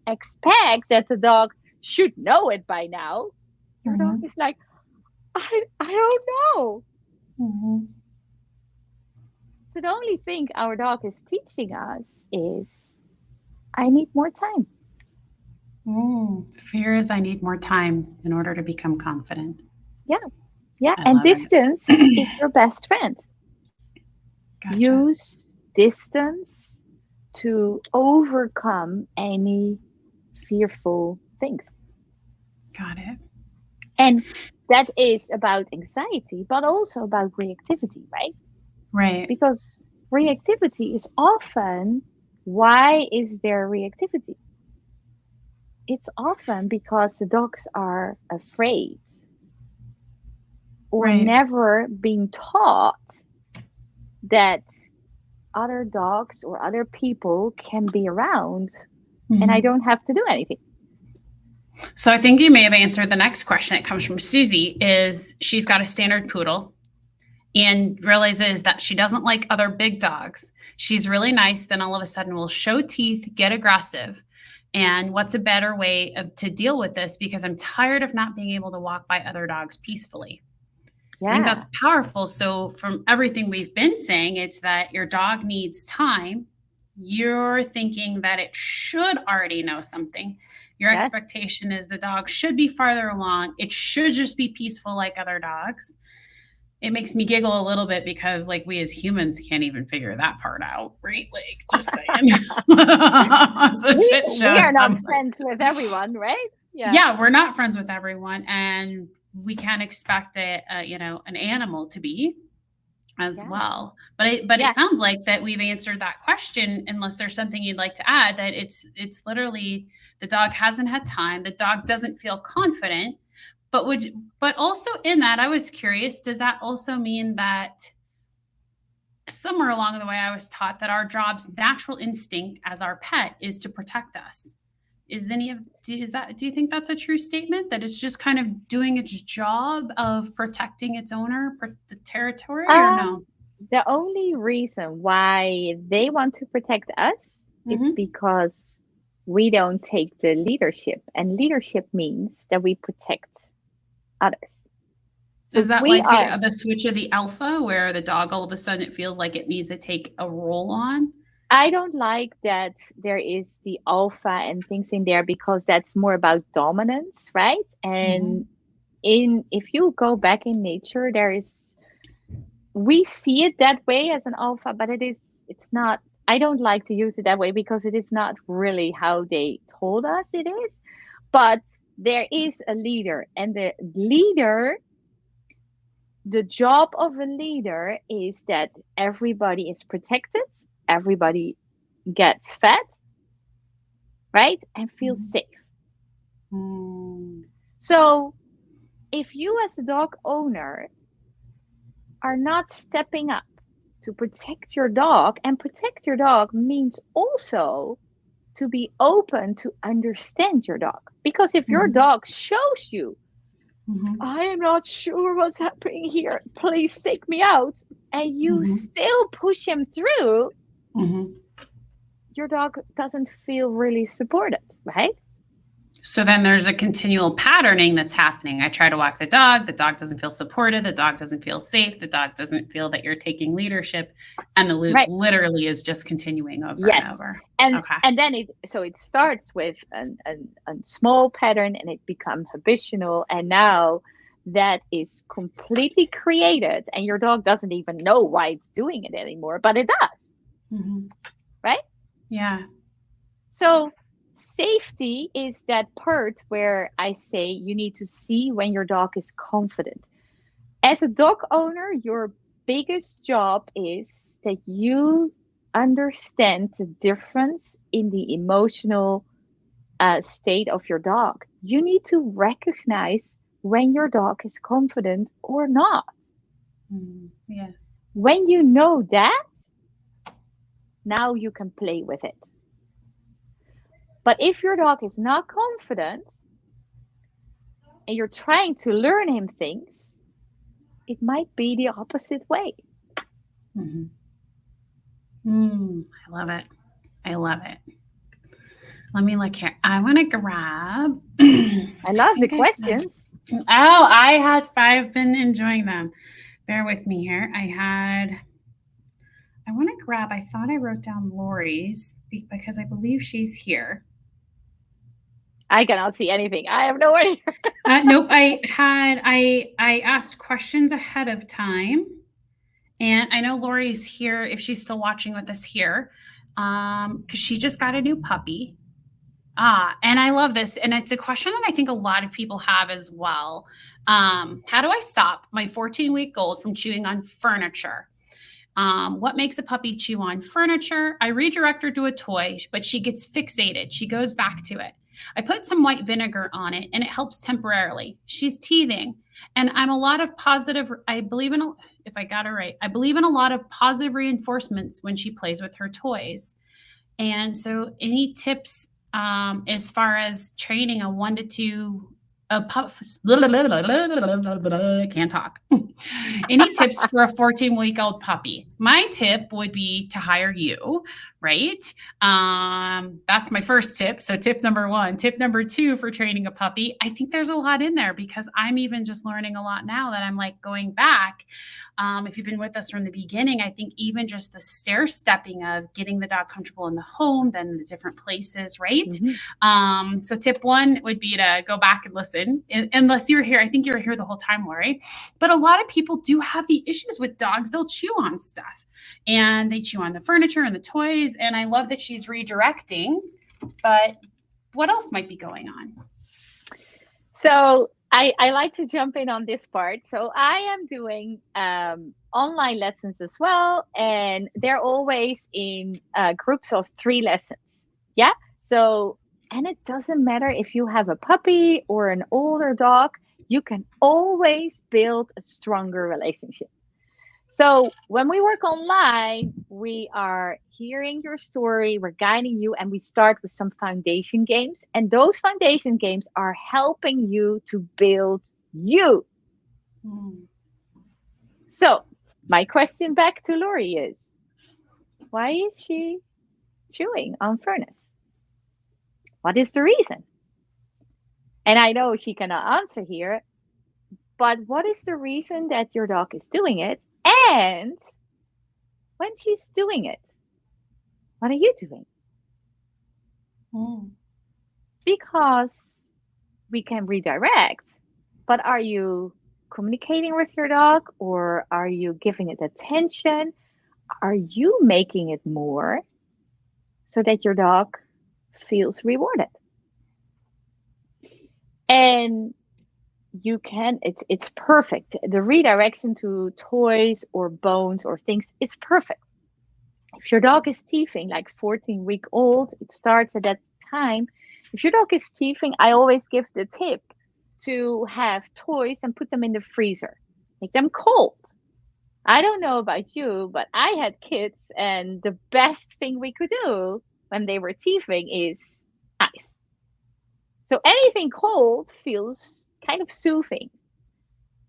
expect that the dog should know it by now, your dog Mhm. is like, I don't know. Mhm. So the only thing our dog is teaching us is, I need more time. Mm. Fear is I need more time in order to become confident. Yeah, yeah. I And love distance is it. your best friend. Gotcha. Use distance to overcome any fearful things. Got it. And that is about anxiety, but also about reactivity, right? Right. Because reactivity is often, why is there reactivity? It's often because the dogs are afraid or Right. never being taught that other dogs or other people can be around and I Mhm. don't have to do anything. So I think you may have answered the next question that comes from Susie is she's got a standard poodle and realizes that she doesn't like other big dogs. She's really nice, then all of a sudden will show teeth, get aggressive. And what's a better way to deal with this? Because I'm tired of not being able to walk by other dogs peacefully. I think Yeah. that's powerful. So, from everything we've been saying, it's that your dog needs time. You're thinking that it should already know something. Your Yes. expectation is the dog should be farther along. It should just be peaceful like other dogs. It makes me giggle a little bit because, like, we as humans can't even figure that part out, right? Like, just saying. It's a shit show We in are not some friends places. with everyone, right? Yeah. Yeah, we're not friends with everyone, and we can't expect an animal to be as Yeah. well. But it Yeah. sounds like that we've answered that question. Unless there's something you'd like to add, that it's literally the dog hasn't had time. The dog doesn't feel confident. But also in that, I was curious. Does that also mean that somewhere along the way, I was taught that our job's natural instinct as our pet is to protect us? Do you think that's a true statement, that it's just kind of doing its job of protecting its owner, the territory, or Um, no? the only reason why they want to protect us is Hmm. because we don't take the leadership, and leadership means that we protect others. So Is that we like are, the switch of the alpha where the dog all of a sudden it feels like it needs to take a role on? I don't like that there is the alpha and things in there because that's more about dominance, right? And Mhm. if you go back in nature, we see it that way as an alpha, but it's not. I don't like to use it that way because it is not really how they told us it is. But there is a leader, and the job of a leader is that everybody is protected, everybody gets fed, right, and feels Mhm. safe. Mm. So if you as a dog owner are not stepping up to protect your dog, and protect your dog means also to be open to understand your dog. Because if your Mhm. dog shows you, Mhm. I am not sure what's happening here, please take me out, and you Mhm. still push him through, Mhm. your dog doesn't feel really supported, right? So then there's a continual patterning that's happening. I try to walk the dog doesn't feel supported, the dog doesn't feel safe, the dog doesn't feel that you're taking leadership, and the loop Right. literally is just continuing over and Yes. over. And Okay. and then it starts with a small pattern and it becomes habitual, and now that is completely created and your dog doesn't even know why it's doing it anymore, but it does, Mhm. right? Yeah. So safety is that part where I say you need to see when your dog is confident. As a dog owner, your biggest job is that you understand the difference in the emotional state of your dog. You need to recognize when your dog is confident or not. Yes. When you know that, now you can play with it. But if your dog is not confident and you're trying to learn him things, it might be the opposite way. Mhm. I love it. I love it. Let me look here. I want to grab. I I love the think I had. questions. Oh, I had 5. Been enjoying them. Bear with me here. I had. I want to grab. I thought I wrote down Lori's because I believe she's here. I cannot see anything. I have no idea. Nope. I asked questions ahead of time, and I know Lori's here if she's still watching with us here, because she just got a new puppy. And I love this. And it's a question that I think a lot of people have as well. How do I stop my 14-week-old from chewing on furniture? What makes a puppy chew on furniture? I redirect her to a toy, but she gets fixated. She goes back to it. I put some white vinegar on it and it helps temporarily. She's teething. And I'm a lot of positive, I believe in, if I got it right, I believe in a lot of positive reinforcements when she plays with her toys. And so, any tips as far as training a 1 to 2 a pup? I can't talk. Any tips for a 14-week-old puppy? My tip would be to hire you, right? That's my first tip. So, tip number 1. Tip number 2 for training a puppy. I think there's a lot in there because I'm even just learning a lot now that I'm like going back. If you've been with us from the beginning, I think even just the stair stepping of getting the dog comfortable in the home, then the different places, right? Mhm. So tip 1 would be to go back and listen, unless you were here. I think you were here the whole time, Lori. But a lot of people do have the issues with dogs. They'll chew on stuff and they chew on the furniture and the toys. And I love that she's redirecting, but what else might be going on? So I like to jump in on this part. So I am doing online lessons as well, and they're always in groups of 3 lessons. Yeah. So, and it doesn't matter if you have a puppy or an older dog, you can always build a stronger relationship. So when we work online, we are hearing your story, we're guiding you, and we start with some foundation games. And those foundation games are helping you to build you. Mm. So my question back to Lori is, why is she chewing on furnace? What is the reason? And I know she cannot answer here, But what is the reason that your dog is doing it? And when she's doing it, what are you doing? Mm. Because we can redirect, but are you communicating with your dog, or are you giving it attention? Are you making it more so that your dog feels rewarded? And you can, it's perfect. The redirection to toys or bones or things, it's perfect. If your dog is teething, like 14-week-old, it starts at that time. If your dog is teething, I always give the tip to have toys and put them in the freezer. Make them cold. I don't know about you, but I had kids, and the best thing we could do when they were teething is ice. So anything cold feels kind of soothing.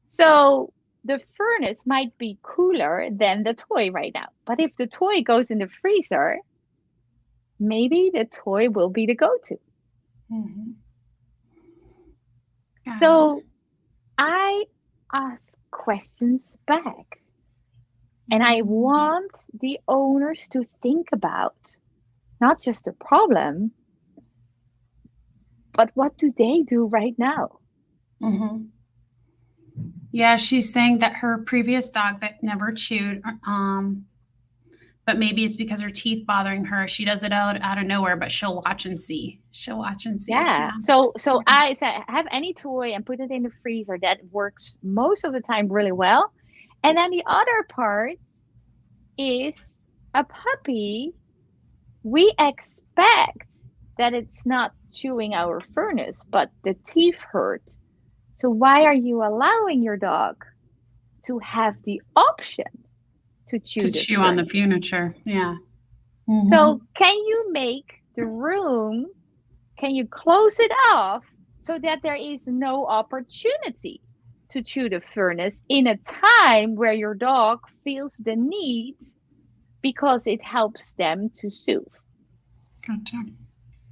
So the furnace might be cooler than the toy right now. But if the toy goes in the freezer, maybe the toy will be the go-to. Mm-hmm. So I ask questions back. And I want the owners to think about not just the problem, but what do they do right now? Mm-hmm. Yeah, she's saying that her previous dog that never chewed, but maybe it's because her teeth bothering her. She does it out of nowhere, but she'll watch and see. She'll watch and see. Yeah. Yeah. So I said, have any toy and put it in the freezer. That works most of the time really well. And then the other part is a puppy. We expect that it's not chewing our furnace, but the teeth hurt. So why are you allowing your dog to have the option to chew To the chew on the furnace? furniture. Yeah. Mm-hmm. So can you make the room, can you close it off so that there is no opportunity to chew the furnace in a time where your dog feels the need because it helps them to soothe? Gotcha.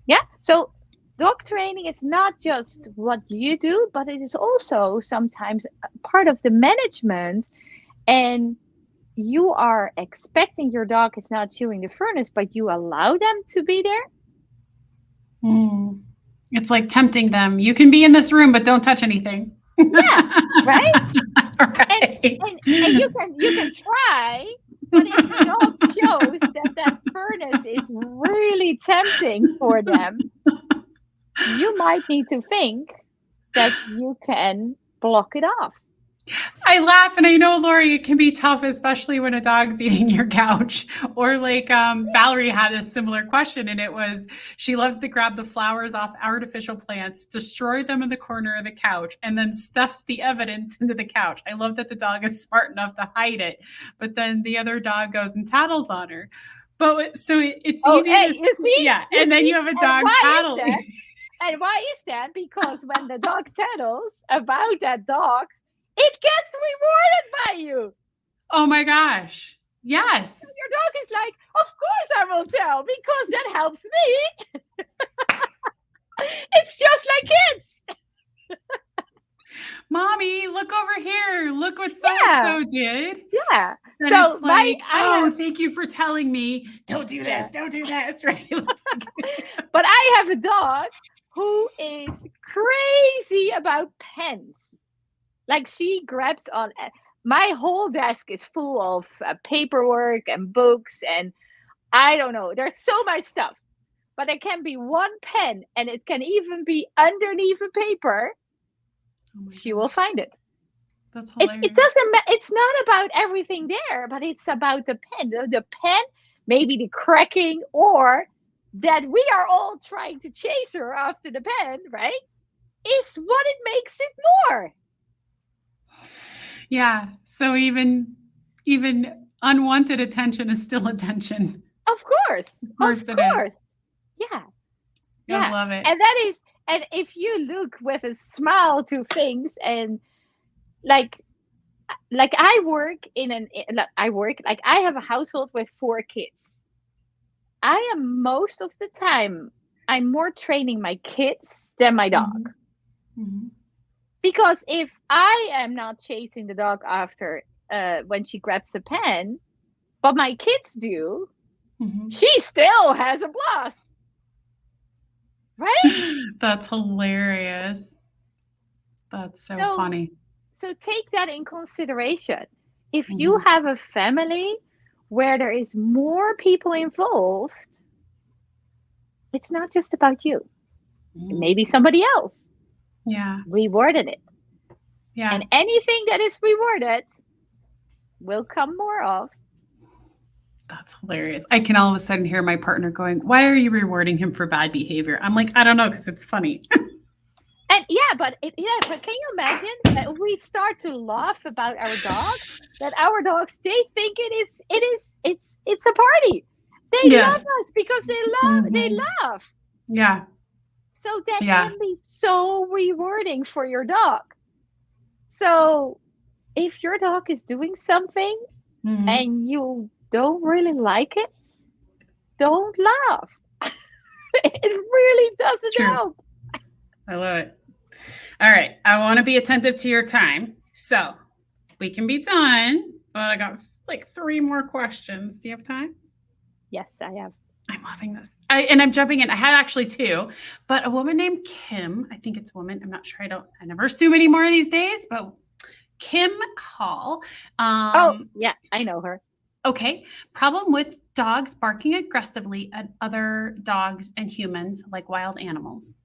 Yeah. So dog training is not just what you do, but it is also sometimes part of the management. And you are expecting your dog is not chewing the furnace, but you allow them to be there. Mm. It's like tempting them. You can be in this room, but don't touch anything. Yeah, right. And Right. you can try, but if your dog shows that furnace is really tempting for them, you might need to think that you can block it off. I laugh, and I know, Lori, it can be tough, especially when a dog's eating your couch. Or like Valerie had a similar question, and it was she loves to grab the flowers off artificial plants, destroy them in the corner of the couch, and then stuffs the evidence into the couch. I love that the dog is smart enough to hide it, but then the other dog goes and tattles on her. But so it's Oh, easy hey, to, you yeah, you and then see, you have a and dog why is that? tattling. And why is that? Because when the dog tattles about that dog, it gets rewarded by you. Oh my gosh. Yes. Your dog is like, of course I will tell because that helps me. It's just like kids. Mommy, look over here. Look what so and Yeah, so did. yeah. And So it's like, I oh, have, thank you for telling me. Don't do yeah. this. Don't do this. Right. But I have a dog who is crazy about pens. Like she grabs on. My whole desk is full of paperwork and books, and I don't know. There's so much stuff, but there can be one pen, and it can even be underneath a paper. Oh She my will gosh. find it. That's It hilarious. doesn't. It's not about everything there, but it's about the pen. The pen, maybe the cracking, or that we are all trying to chase her after the pen, right? Is what it makes it more. Yeah. So even unwanted attention is still attention. Of course, Of of course it is. course. Yeah, I yeah. love it. And that is, and if you look with a smile to things, and like I work in an I work like I have a household with 4 kids. I am most of the time I'm more training my kids than my dog. Mm-hmm. Mm-hmm. Because if I am not chasing the dog after when she grabs a pen, but my kids do, she still has a blast. Right? That's hilarious. That's so funny. So take that in consideration. If you have a family where there is more people involved, it's not just about you. Maybe somebody else rewarded it. Yeah. And anything that is rewarded will come more of. That's hilarious. I can all of a sudden hear my partner going, "Why are you rewarding him for bad behavior?" I'm like, I don't know, because it's funny. And but can you imagine that we start to laugh about our dogs? That our dogs, they think it's a party. They love us because they laugh. Yeah. So that can be so rewarding for your dog. So if your dog is doing something and you don't really like it, don't laugh. It really doesn't help. I love it. All right. I want to be attentive to your time. So we can be done, but I got like 3 more questions. Do you have time? Yes, I have. I'm loving this. And I'm jumping in. I had actually 2, but a woman named Kim, I think it's a woman. I'm not sure. I never assume anymore these days, but Kim Hall. Oh, yeah, I know her. Okay. Problem with dogs barking aggressively at other dogs and humans, like wild animals.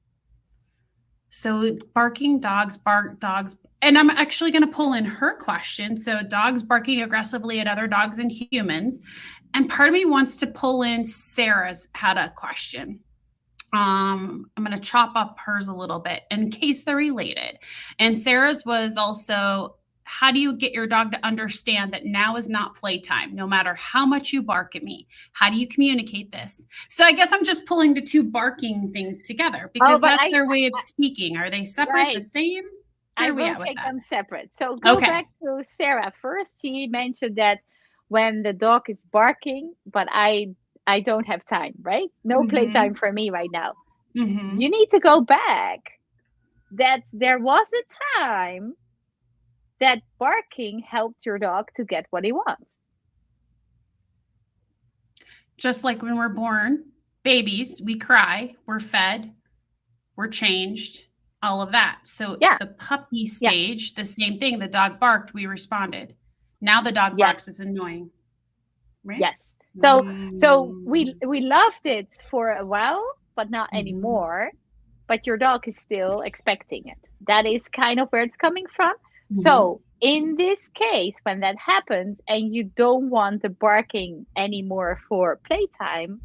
So barking dogs, bark dogs. And I'm actually going to pull in her question. So dogs barking aggressively at other dogs and humans. And part of me wants to pull in Sarah's had a question. I'm going to chop up hers a little bit in case they're related. And Sarah's was also, how do you get your dog to understand that now is not playtime, no matter how much you bark at me? How do you communicate this? So I guess I'm just pulling the 2 barking things together because that's their way of speaking. Are they separate, the same? I will take them separate. So go back to Sarah. First, she mentioned that when the dog is barking, but I don't have time, right? No playtime for me right now. You need to go back that there was a time that barking helped your dog to get what he wants. Just like when we're born, babies, we cry, we're fed, we're changed, all of that. So the puppy stage, the same thing. The dog barked, we responded. Now the dog barks is annoying. Right? Yes. So we loved it for a while, but not anymore. But your dog is still expecting it. That is kind of where it's coming from. So in this case, when that happens and you don't want the barking anymore for playtime,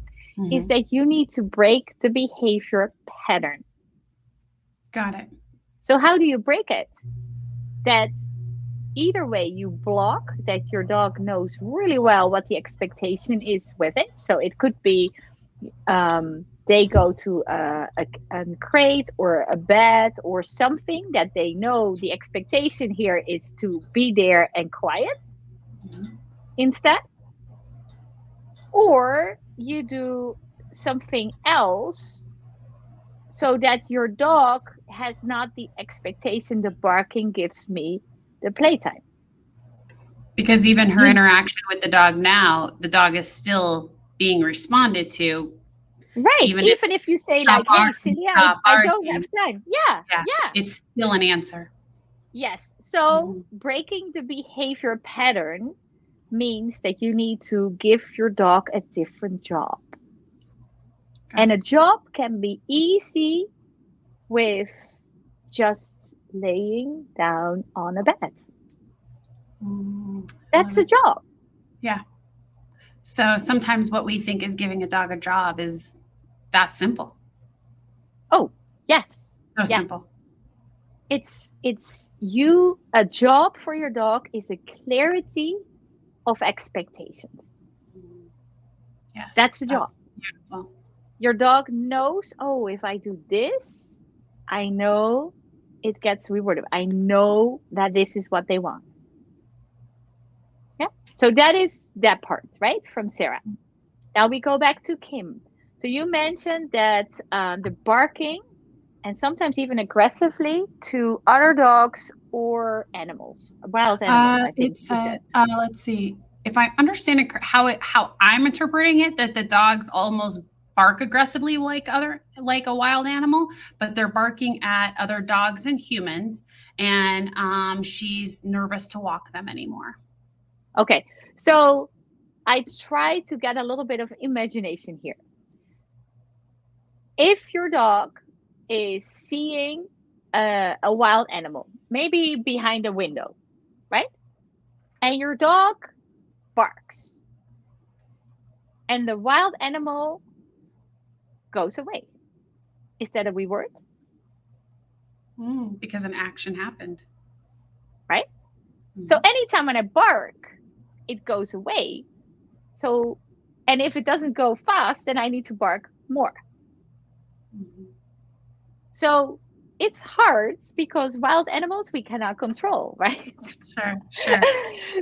is that you need to break the behavior pattern. Got it. So how do you break it? That either way you block, that your dog knows really well what the expectation is with it. So it could be they go to a crate or a bed or something that they know the expectation here is to be there and quiet instead. Or you do something else so that your dog has not the expectation the barking gives me the playtime. Because even her interaction with the dog now, the dog is still being responded to. Right. Even if you say like, hey, silly, I don't have time. Yeah. It's still an answer. Yes. So breaking the behavior pattern means that you need to give your dog a different job. And a job can be easy with just laying down on a bed. That's a job. Yeah. So sometimes what we think is giving a dog a job is that simple. Oh, yes. So simple. It's a job for your dog is a clarity of expectations. Yes. That's the job. Beautiful. Your dog knows, oh, if I do this, I know it gets rewarded. I know that this is what they want. Yeah. So that is that part, right? From Sarah. Now we go back to Kim. So you mentioned that the barking and sometimes even aggressively to other dogs or animals, wild animals, I think It you said, said. let's see if I understand it how I'm interpreting it, that the dogs almost bark aggressively like a wild animal, but they're barking at other dogs and humans, and she's nervous to walk them anymore. Okay, so I try to get a little bit of imagination here. If your dog is seeing a wild animal, maybe behind a window, right? And your dog barks, and the wild animal goes away. Is that a reward? Because an action happened. Right? So anytime when I bark, it goes away. So, and if it doesn't go fast, then I need to bark more. So it's hard because wild animals we cannot control, right? Sure.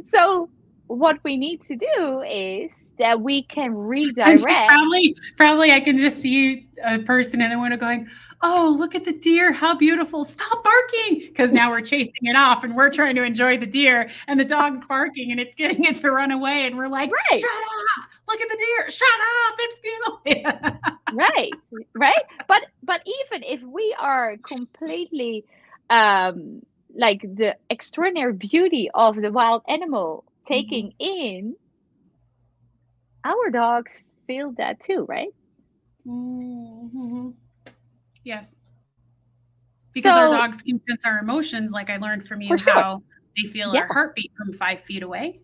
So what we need to do is that we can And she's redirect. probably I can just see a person in the window going, "Oh, look at the deer! How beautiful! Stop barking!" Because now we're chasing it off, and we're trying to enjoy the deer, and the dog's barking, and it's getting it to run away, and we're like, Right. "Shut up! Look at the deer! Shut up! It's beautiful!" right. But even if we are completely like the extraordinary beauty of the wild animal taking in, our dogs feel that too, right? Yes. Because our dogs can sense our emotions, like I learned from you, sure. how they feel our heartbeat from 5 feet away.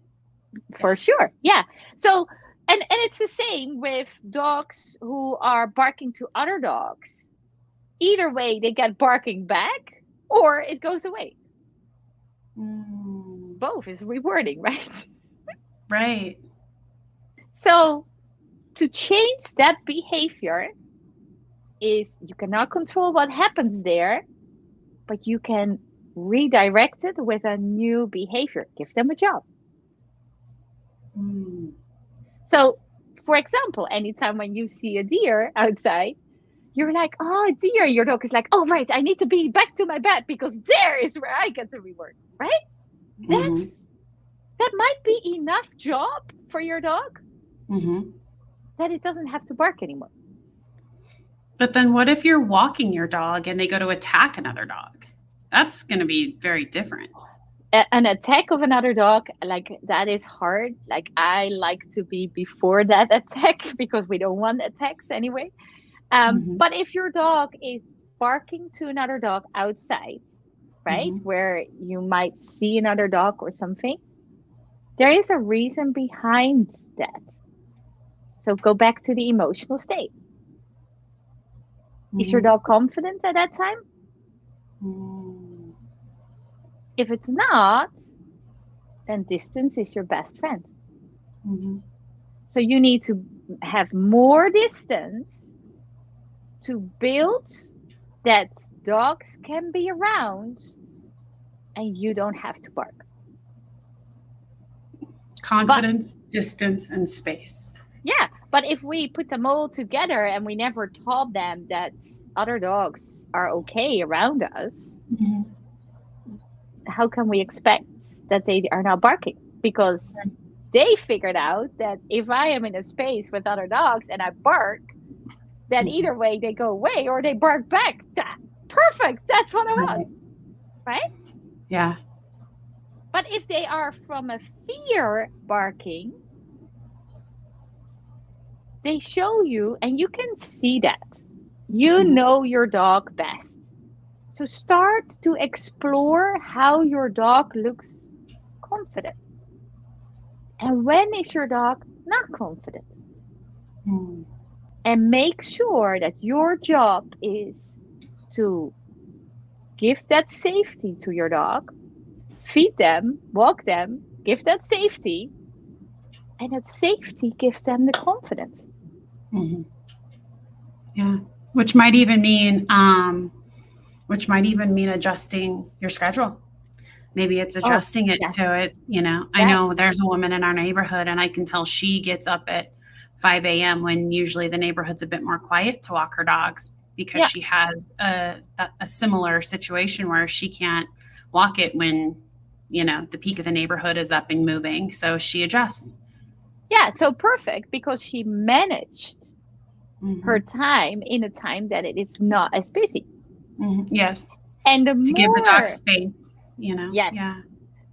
For sure. Yeah. So, and it's the same with dogs who are barking to other dogs. Either way, they get barking back or it goes away. Both is rewarding, right? Right. So, to change that behavior is you cannot control what happens there, but you can redirect it with a new behavior. Give them a job. So, for example, anytime when you see a deer outside, you're like, "Oh, deer." Your dog is like, "Oh, right, I need to be back to my bed because there is where I get the reward." Right? That might be enough job for your dog that it doesn't have to bark anymore. But then what if you're walking your dog and they go to attack another dog? That's going to be very different. An attack of another dog, like that is hard. Like I like to be before that attack because we don't want attacks anyway. But if your dog is barking to another dog outside, right, where you might see another dog or something, there is a reason behind that. So go back to the emotional state. Is your dog confident at that time? If it's not, then distance is your best friend. So you need to have more distance to build that dogs can be around and you don't have to bark. Confidence, distance, and space. Yeah, but if we put them all together and we never taught them that other dogs are okay around us, how can we expect that they are not barking? Because they figured out that if I am in a space with other dogs and I bark, then either way they go away or they bark back. Perfect. That's what I want. Right? Yeah. But if they are from a fear barking, they show you, and you can see that. You know your dog best. So start to explore how your dog looks confident. And when is your dog not confident? And make sure that your job is to give that safety to your dog, feed them, walk them, give that safety, and that safety gives them the confidence. Yeah, which might even mean adjusting your schedule. Maybe it's adjusting it so it, I know there's a woman in our neighborhood and I can tell she gets up at 5 a.m. when usually the neighborhood's a bit more quiet to walk her dogs. because Yeah. she has a similar situation where she can't walk it when, the peak of the neighborhood is up and moving. So she adjusts. Yeah. So perfect, because she managed Mm-hmm. her time in a time that it is not as busy. Mm-hmm. Yes. And the To give the dog more, space. yes, Yeah.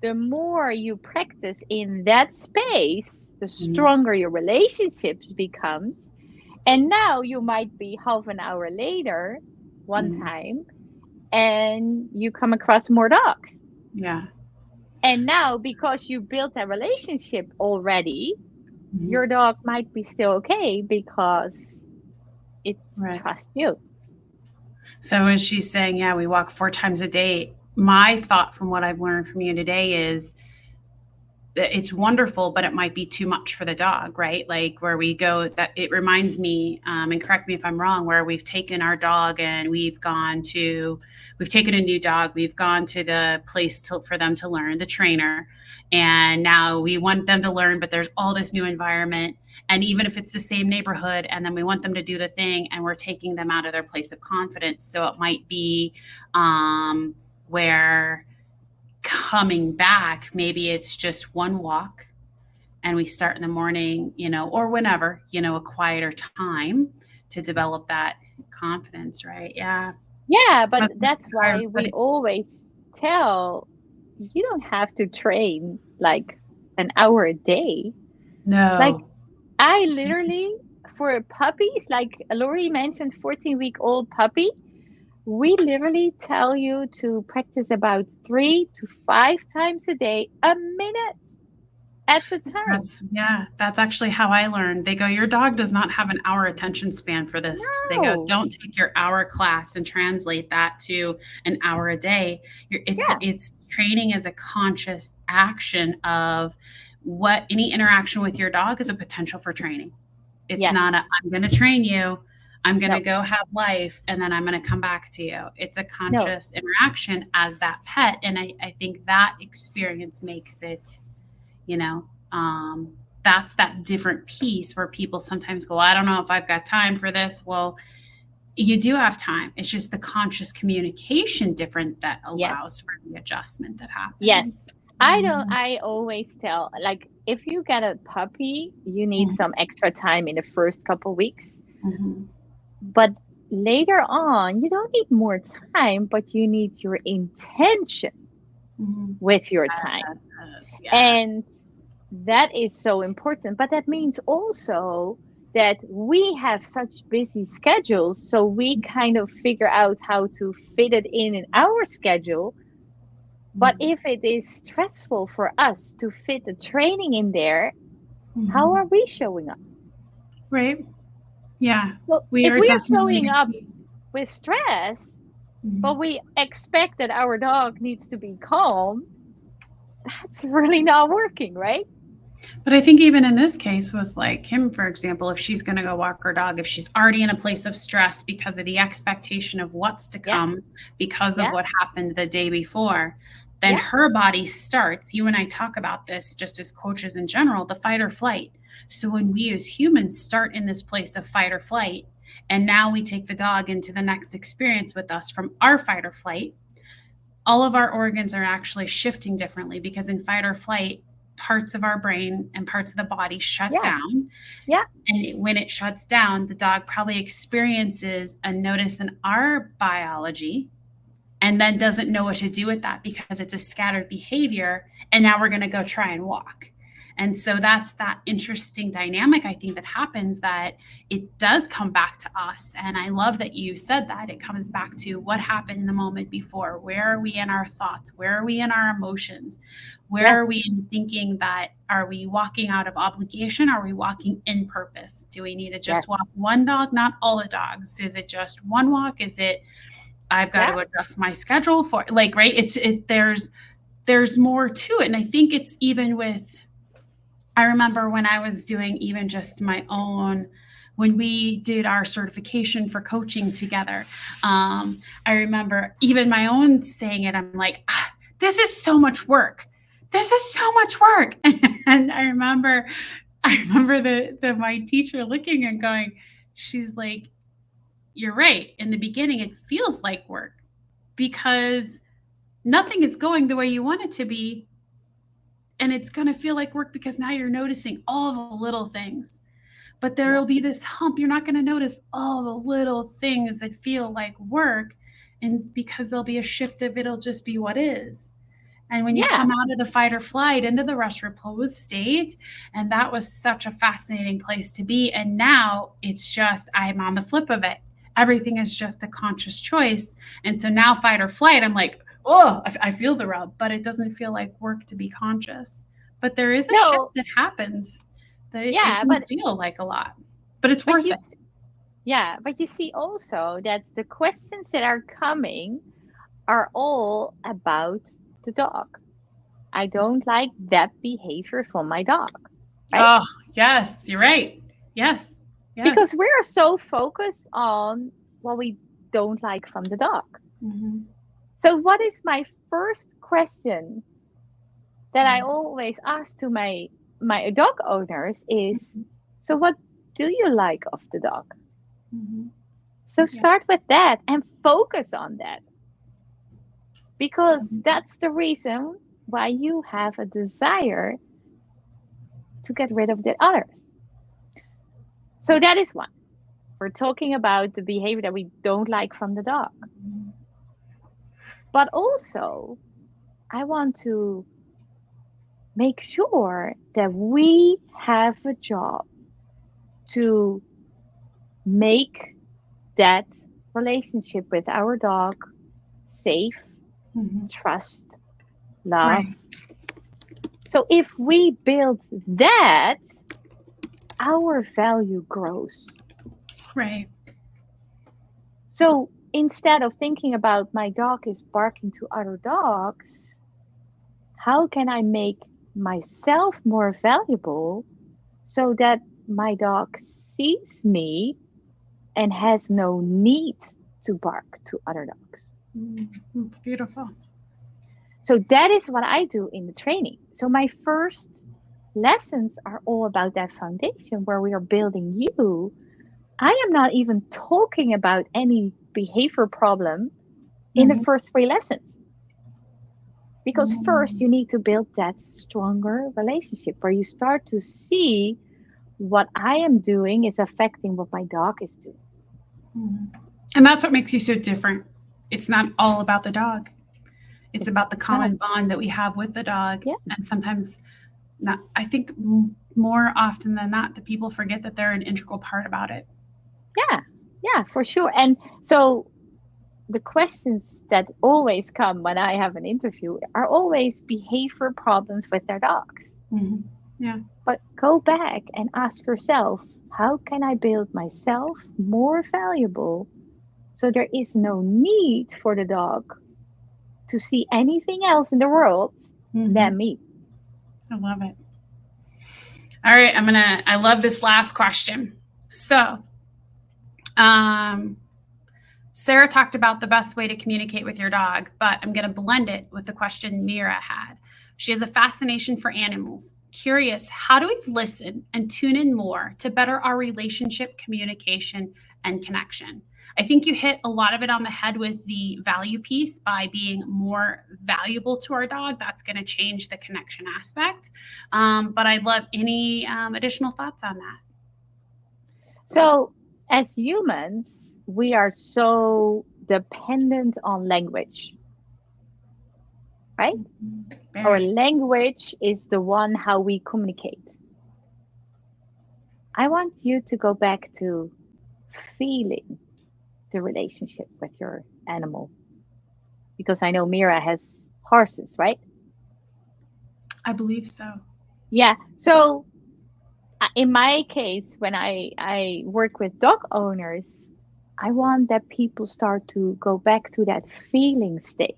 the more you practice in that space, the Mm-hmm. stronger your relationship becomes. And now you might be half an hour later, one Mm-hmm. time, and you come across more dogs. Yeah. And now, because you built a relationship already, Mm-hmm. your dog might be still okay because it Right. trusts you. So as she's saying, yeah, we walk 4 times a day. My thought from what I've learned from you today is it's wonderful, but it might be too much for the dog, right? Like where we go, that it reminds me, and correct me if I'm wrong, where we've taken our dog and we've taken a new dog, we've gone to the place for them to learn, the trainer, and now we want them to learn, but there's all this new environment. And even if it's the same neighborhood, and then we want them to do the thing, and we're taking them out of their place of confidence. So it might be where coming back, maybe it's just one walk and we start in the morning, or whenever, a quieter time to develop that confidence, right? Yeah. Yeah, but That's that's how I why would put we it. always tell you don't have to train like an hour a day. Like, No. I literally, for puppies, like Lori mentioned, 14-week-old puppy, we literally tell you to practice about 3 to 5 times a day, a minute at the time. That's actually how I learned. They go, your dog does not have an hour attention span for this. They go, No. don't take your hour class and translate that to an hour a day. Yeah. It's training as a conscious action of what any interaction with your dog is a potential for training. It's Yes. not I'm going to train you. I'm going to No. go have life and then I'm going to come back to you. It's a No. conscious interaction as that pet. And I think that experience makes it, you know, um, that's that different piece where people sometimes go, I don't know if I've got time for this. Well, you do have time. It's just the conscious communication different that Yes. allows for the adjustment that Yes. happens. I always tell, like, if you get a puppy, you need Mhm, some extra time in the first couple weeks. mhm, But later on, you don't need more time, but you need your intention mhm. with your time. Yes, yes. And that is so important. But that means also that we have such busy schedules. So we kind of figure out how to fit it in our schedule. But Mhm, if it is stressful for us to fit the training in there, how mhm. are we showing up? Right. Yeah. Well, We if are we are definitely showing the up key. with stress, but Mhm. we expect that our dog needs to be calm, that's really not working, right? But I think even in this case with like Kim, for example, if she's going to go walk her dog, if she's already in a place of stress because of the expectation of what's to Yeah, come because of yeah, what happened the day before, then yeah, her body starts. You and I talk about this just as coaches in general, the fight or flight. So when we as humans start in this place of fight or flight, and now we take the dog into the next experience with us from our fight or flight, all of our organs are actually shifting differently because in fight or flight, parts of our brain and parts of the body shut yeah, down. yeah, And when it shuts down, the dog probably experiences a notice in our biology and then doesn't know what to do with that because it's a scattered behavior. And now we're going to go try and walk. And so that's that interesting dynamic, I think, that happens that it does come back to us. And I love that you said that. It comes back to what happened in the moment before. Where are we in our thoughts? Where are we in our emotions? Where are we yes, in thinking that are we walking out of obligation? Are we walking in purpose? Do we need to yes, just walk one dog, not all the dogs? Is it just one walk? Is it I've got yeah, to adjust my schedule for like right? There's more to it. And I think it's even with I remember when I was doing even just my own when we did our certification for coaching together. I remember even my own saying it. I'm like, this is so much work. This is so much work. And I remember the my teacher looking and going, she's like, you're right. In the beginning, it feels like work because nothing is going the way you want it to be. And it's going to feel like work because now you're noticing all the little things. But there Yeah. will be this hump. You're not going to notice all the little things that feel like work. And because there'll be a shift of it'll just be what is. And when you Yeah. come out of the fight or flight into the rest repose state, and that was such a fascinating place to be. And now it's just, I'm on the flip of it. Everything is just a conscious choice. And so now fight or flight, I'm like, oh, I feel the rub, but it doesn't feel like work to be conscious. But there is a shift No. that happens that it Yeah, can feel like a lot, but it's but worth you it. yeah, but you see also that the questions that are coming are all about the dog. I don't like that behavior from my dog, right? Oh, yes, you're right. Yes, yes. Because we're so focused on what we don't like from the dog. Mm-hmm. So, what is my first question that I always ask to my dog owners is, so what do you like of the dog? Mm-hmm. So Yeah. start with that and focus on that, because that's the reason why you have a desire to get rid of the others. So that is one. We're talking about the behavior that we don't like from the dog. But also, I want to make sure that we have a job to make that relationship with our dog safe, Mm-hmm. trust, love. Right. So if we build that, our value grows. Right. So instead of thinking about my dog is barking to other dogs, how can I make myself more valuable so that my dog sees me and has no need to bark to other dogs? It's beautiful. So that is what I do in the training. So my first lessons are all about that foundation where we are building you. I am not even talking about any behavior problem in the Mm-hmm. first three lessons. Because first, Mm-hmm. you need to build that stronger relationship where you start to see what I am doing is affecting what my dog is doing. And that's what makes you so different. It's not all about the dog. It's It's about the not. common bond that we have with the dog. Yeah. And sometimes, not. I think more often than not, the people forget that they're an integral part about it. Yeah. Yeah, for sure. And so the questions that always come when I have an interview are always behavior problems with their dogs. Mm-hmm. Yeah. But go back and ask yourself, how can I build myself more valuable so there is no need for the dog to see anything else in the world Mm-hmm. than me? I love it. All right, I love this last question. So, um, Sarah talked about the best way to communicate with your dog, but I'm going to blend it with the question Mira had. She has a fascination for animals. Curious, how do we listen and tune in more to better our relationship, communication, and connection? I think you hit a lot of it on the head with the value piece by being more valuable to our dog. That's going to change the connection aspect. But I'd love any additional thoughts on that. So, as humans, we are so dependent on language, right? Our Very. language is the one how we communicate. I want you to go back to feeling the relationship with your animal, because I know Mira has horses, right? I believe so. Yeah. So in my case, when I work with dog owners, I want that people start to go back to that feeling state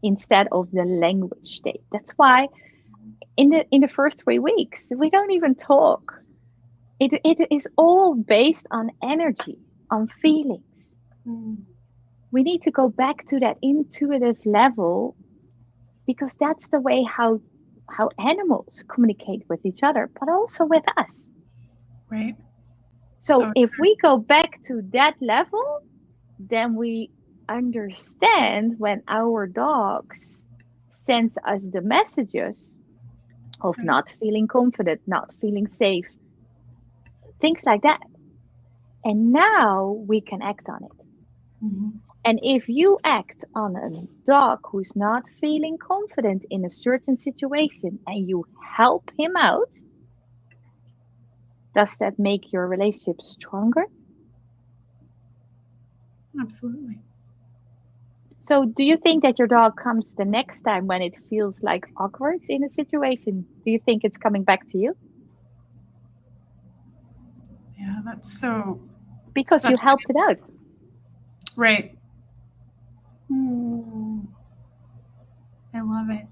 instead of the language state. That's why in the first 3 weeks we don't even talk. It is all based on energy, on feelings. We need to go back to that intuitive level, because that's the way how animals communicate with each other, but also with us. Right. So So if we go back to that level, then we understand when our dogs sends us the messages of not feeling confident, not feeling safe, things like that. And now we can act on it. Mm-hmm. And if you act on a dog who's not feeling confident in a certain situation and you help him out, does that make your relationship stronger? Absolutely. So, do you think that your dog comes the next time when it feels like awkward in a situation? Do you think it's coming back to you? Yeah, that's so Because you such helped it out. right. Mm, I love it.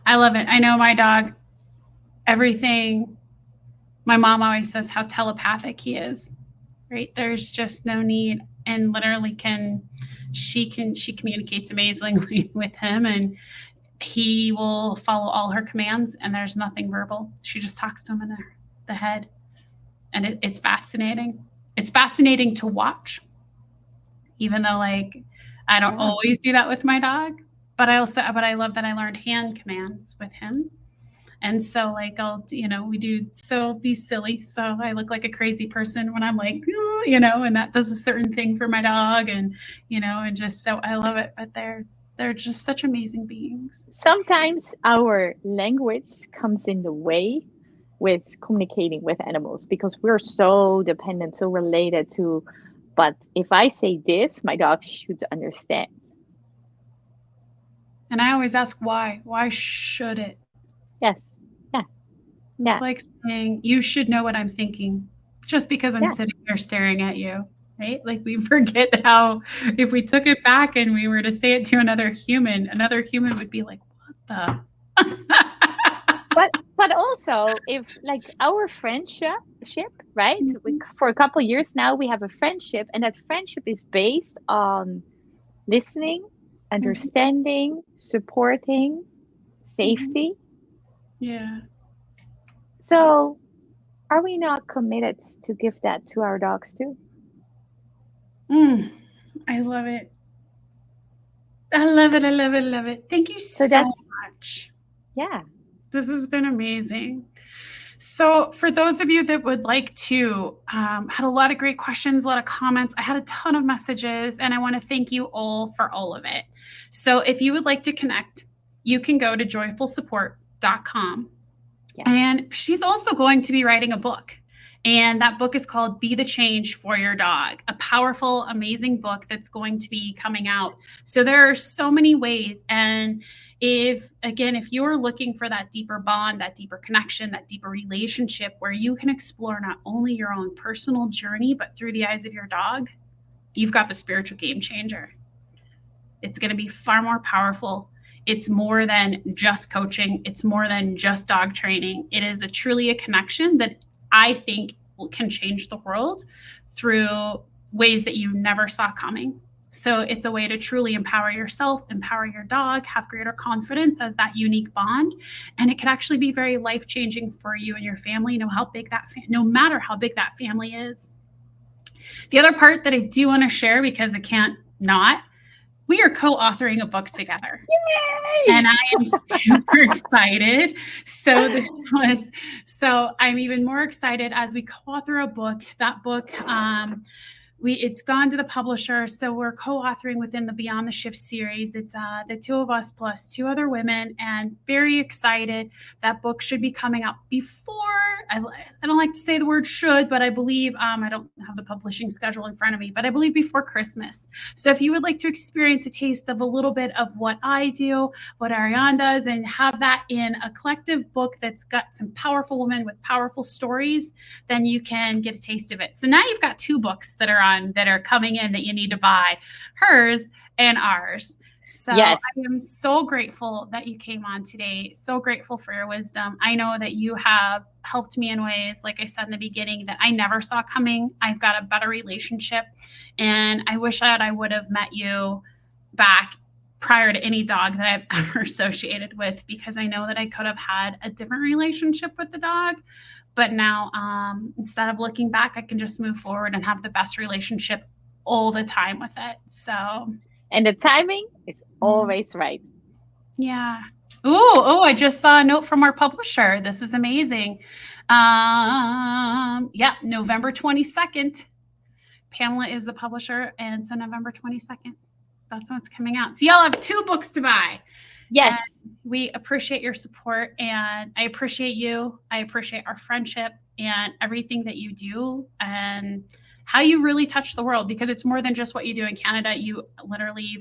I love it. I know my dog, everything. My mom always says how telepathic he is, right? There's just no need, and literally she communicates amazingly with him, and he will follow all her commands, and there's nothing verbal. She just talks to him in the head, and it's fascinating. It's fascinating to watch, even though like I don't Yeah. always do that with my dog, but I love that I learned hand commands with him. And so like we do so be silly. So I look like a crazy person when I'm like, "Oh," and that does a certain thing for my dog and and just so I love it. But they're just such amazing beings. Sometimes our language comes in the way with communicating with animals because we're so dependent, so related to. But if I say this, my dog should understand. And I always ask why. Why should it? Yes. Yeah. It's Yeah. like saying you should know what I'm thinking just because I'm Yeah. sitting here staring at you. Right? Like we forget how if we took it back and we were to say it to another human would be like, what the But also if like our friendship, right? For a couple years now we have a friendship, and that friendship is based on listening, Mhm. understanding, supporting, Mhm. safety. Yeah. So are we not committed to give that to our dogs too? Mm, I love it. I love it. I love it. I love it. Thank you So so that's, much. yeah. This has been amazing. So, for those of you that would like to, had a lot of great questions, a lot of comments. I had a ton of messages, and I want to thank you all for all of it. So, if you would like to connect, you can go to joyfulsupport.com. Yeah. And she's also going to be writing a book. And that book is called Be the Change for Your Dog, a powerful, amazing book that's going to be coming out. So there are so many ways. And if you're looking for that deeper bond, that deeper connection, that deeper relationship where you can explore not only your own personal journey, but through the eyes of your dog, you've got the spiritual game changer. It's going to be far more powerful. It's more than just coaching. It's more than just dog training. It is truly a connection that I think can change the world through ways that you never saw coming. So it's a way to truly empower yourself, empower your dog, have greater confidence as that unique bond, and it can actually be very life changing for you and your family. No matter how big that family is. The other part that I do want to share because I can't not we are co-authoring a book together. Yay! And I am super excited. So I'm even more excited as we co-author a book. That book, it's gone to the publisher, so we're co-authoring within the Beyond the Shift series. It's the two of us plus two other women, and very excited. That book should be coming out before. I don't like to say the word should, but I believe I don't have the publishing schedule in front of me, but I believe before Christmas. So if you would like to experience a taste of a little bit of what I do, what Arianne does, and have that in a collective book that's got some powerful women with powerful stories, then you can get a taste of it. So now you've got two books that are coming in that you need to buy, hers and ours. So Yes. I am so grateful that you came on today. So grateful for your wisdom. I know that you have helped me in ways, like I said in the beginning, that I never saw coming. I've got a better relationship, and I wish that I would have met you back prior to any dog that I've ever associated with, because I know that I could have had a different relationship with the dog. But now, instead of looking back, I can just move forward and have the best relationship all the time with it. So, and the timing is always right. Yeah. Oh, I just saw a note from our publisher. This is amazing. Yeah, November 22nd. Pamela is the publisher, and so November 22nd. That's when it's coming out. So y'all have 2 books to buy. Yes. And we appreciate your support, and I appreciate you. I appreciate our friendship and everything that you do and how you really touch the world, because it's more than just what you do in Canada. You've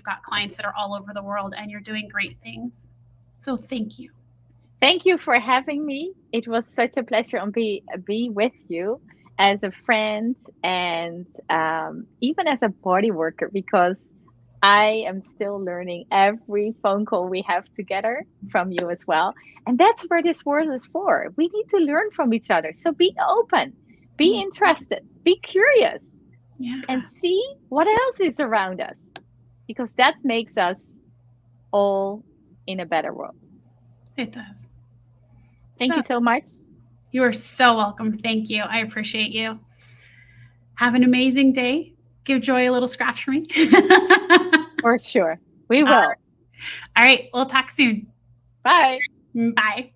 got clients that are all over the world, and you're doing great things. So thank you. Thank you for having me. It was such a pleasure to be with you as a friend and even as a body worker, because I am still learning every phone call we have together from you as well. And that's where this world is for. We need to learn from each other. So be open, be interested, be curious, and see what else is around us, because that makes us all in a better world. It does. Thank you so much. You are so welcome. Thank you. I appreciate you. Have an amazing day. Give Joy a little scratch for me. For sure. We will. All right. We'll talk soon. Bye. Bye.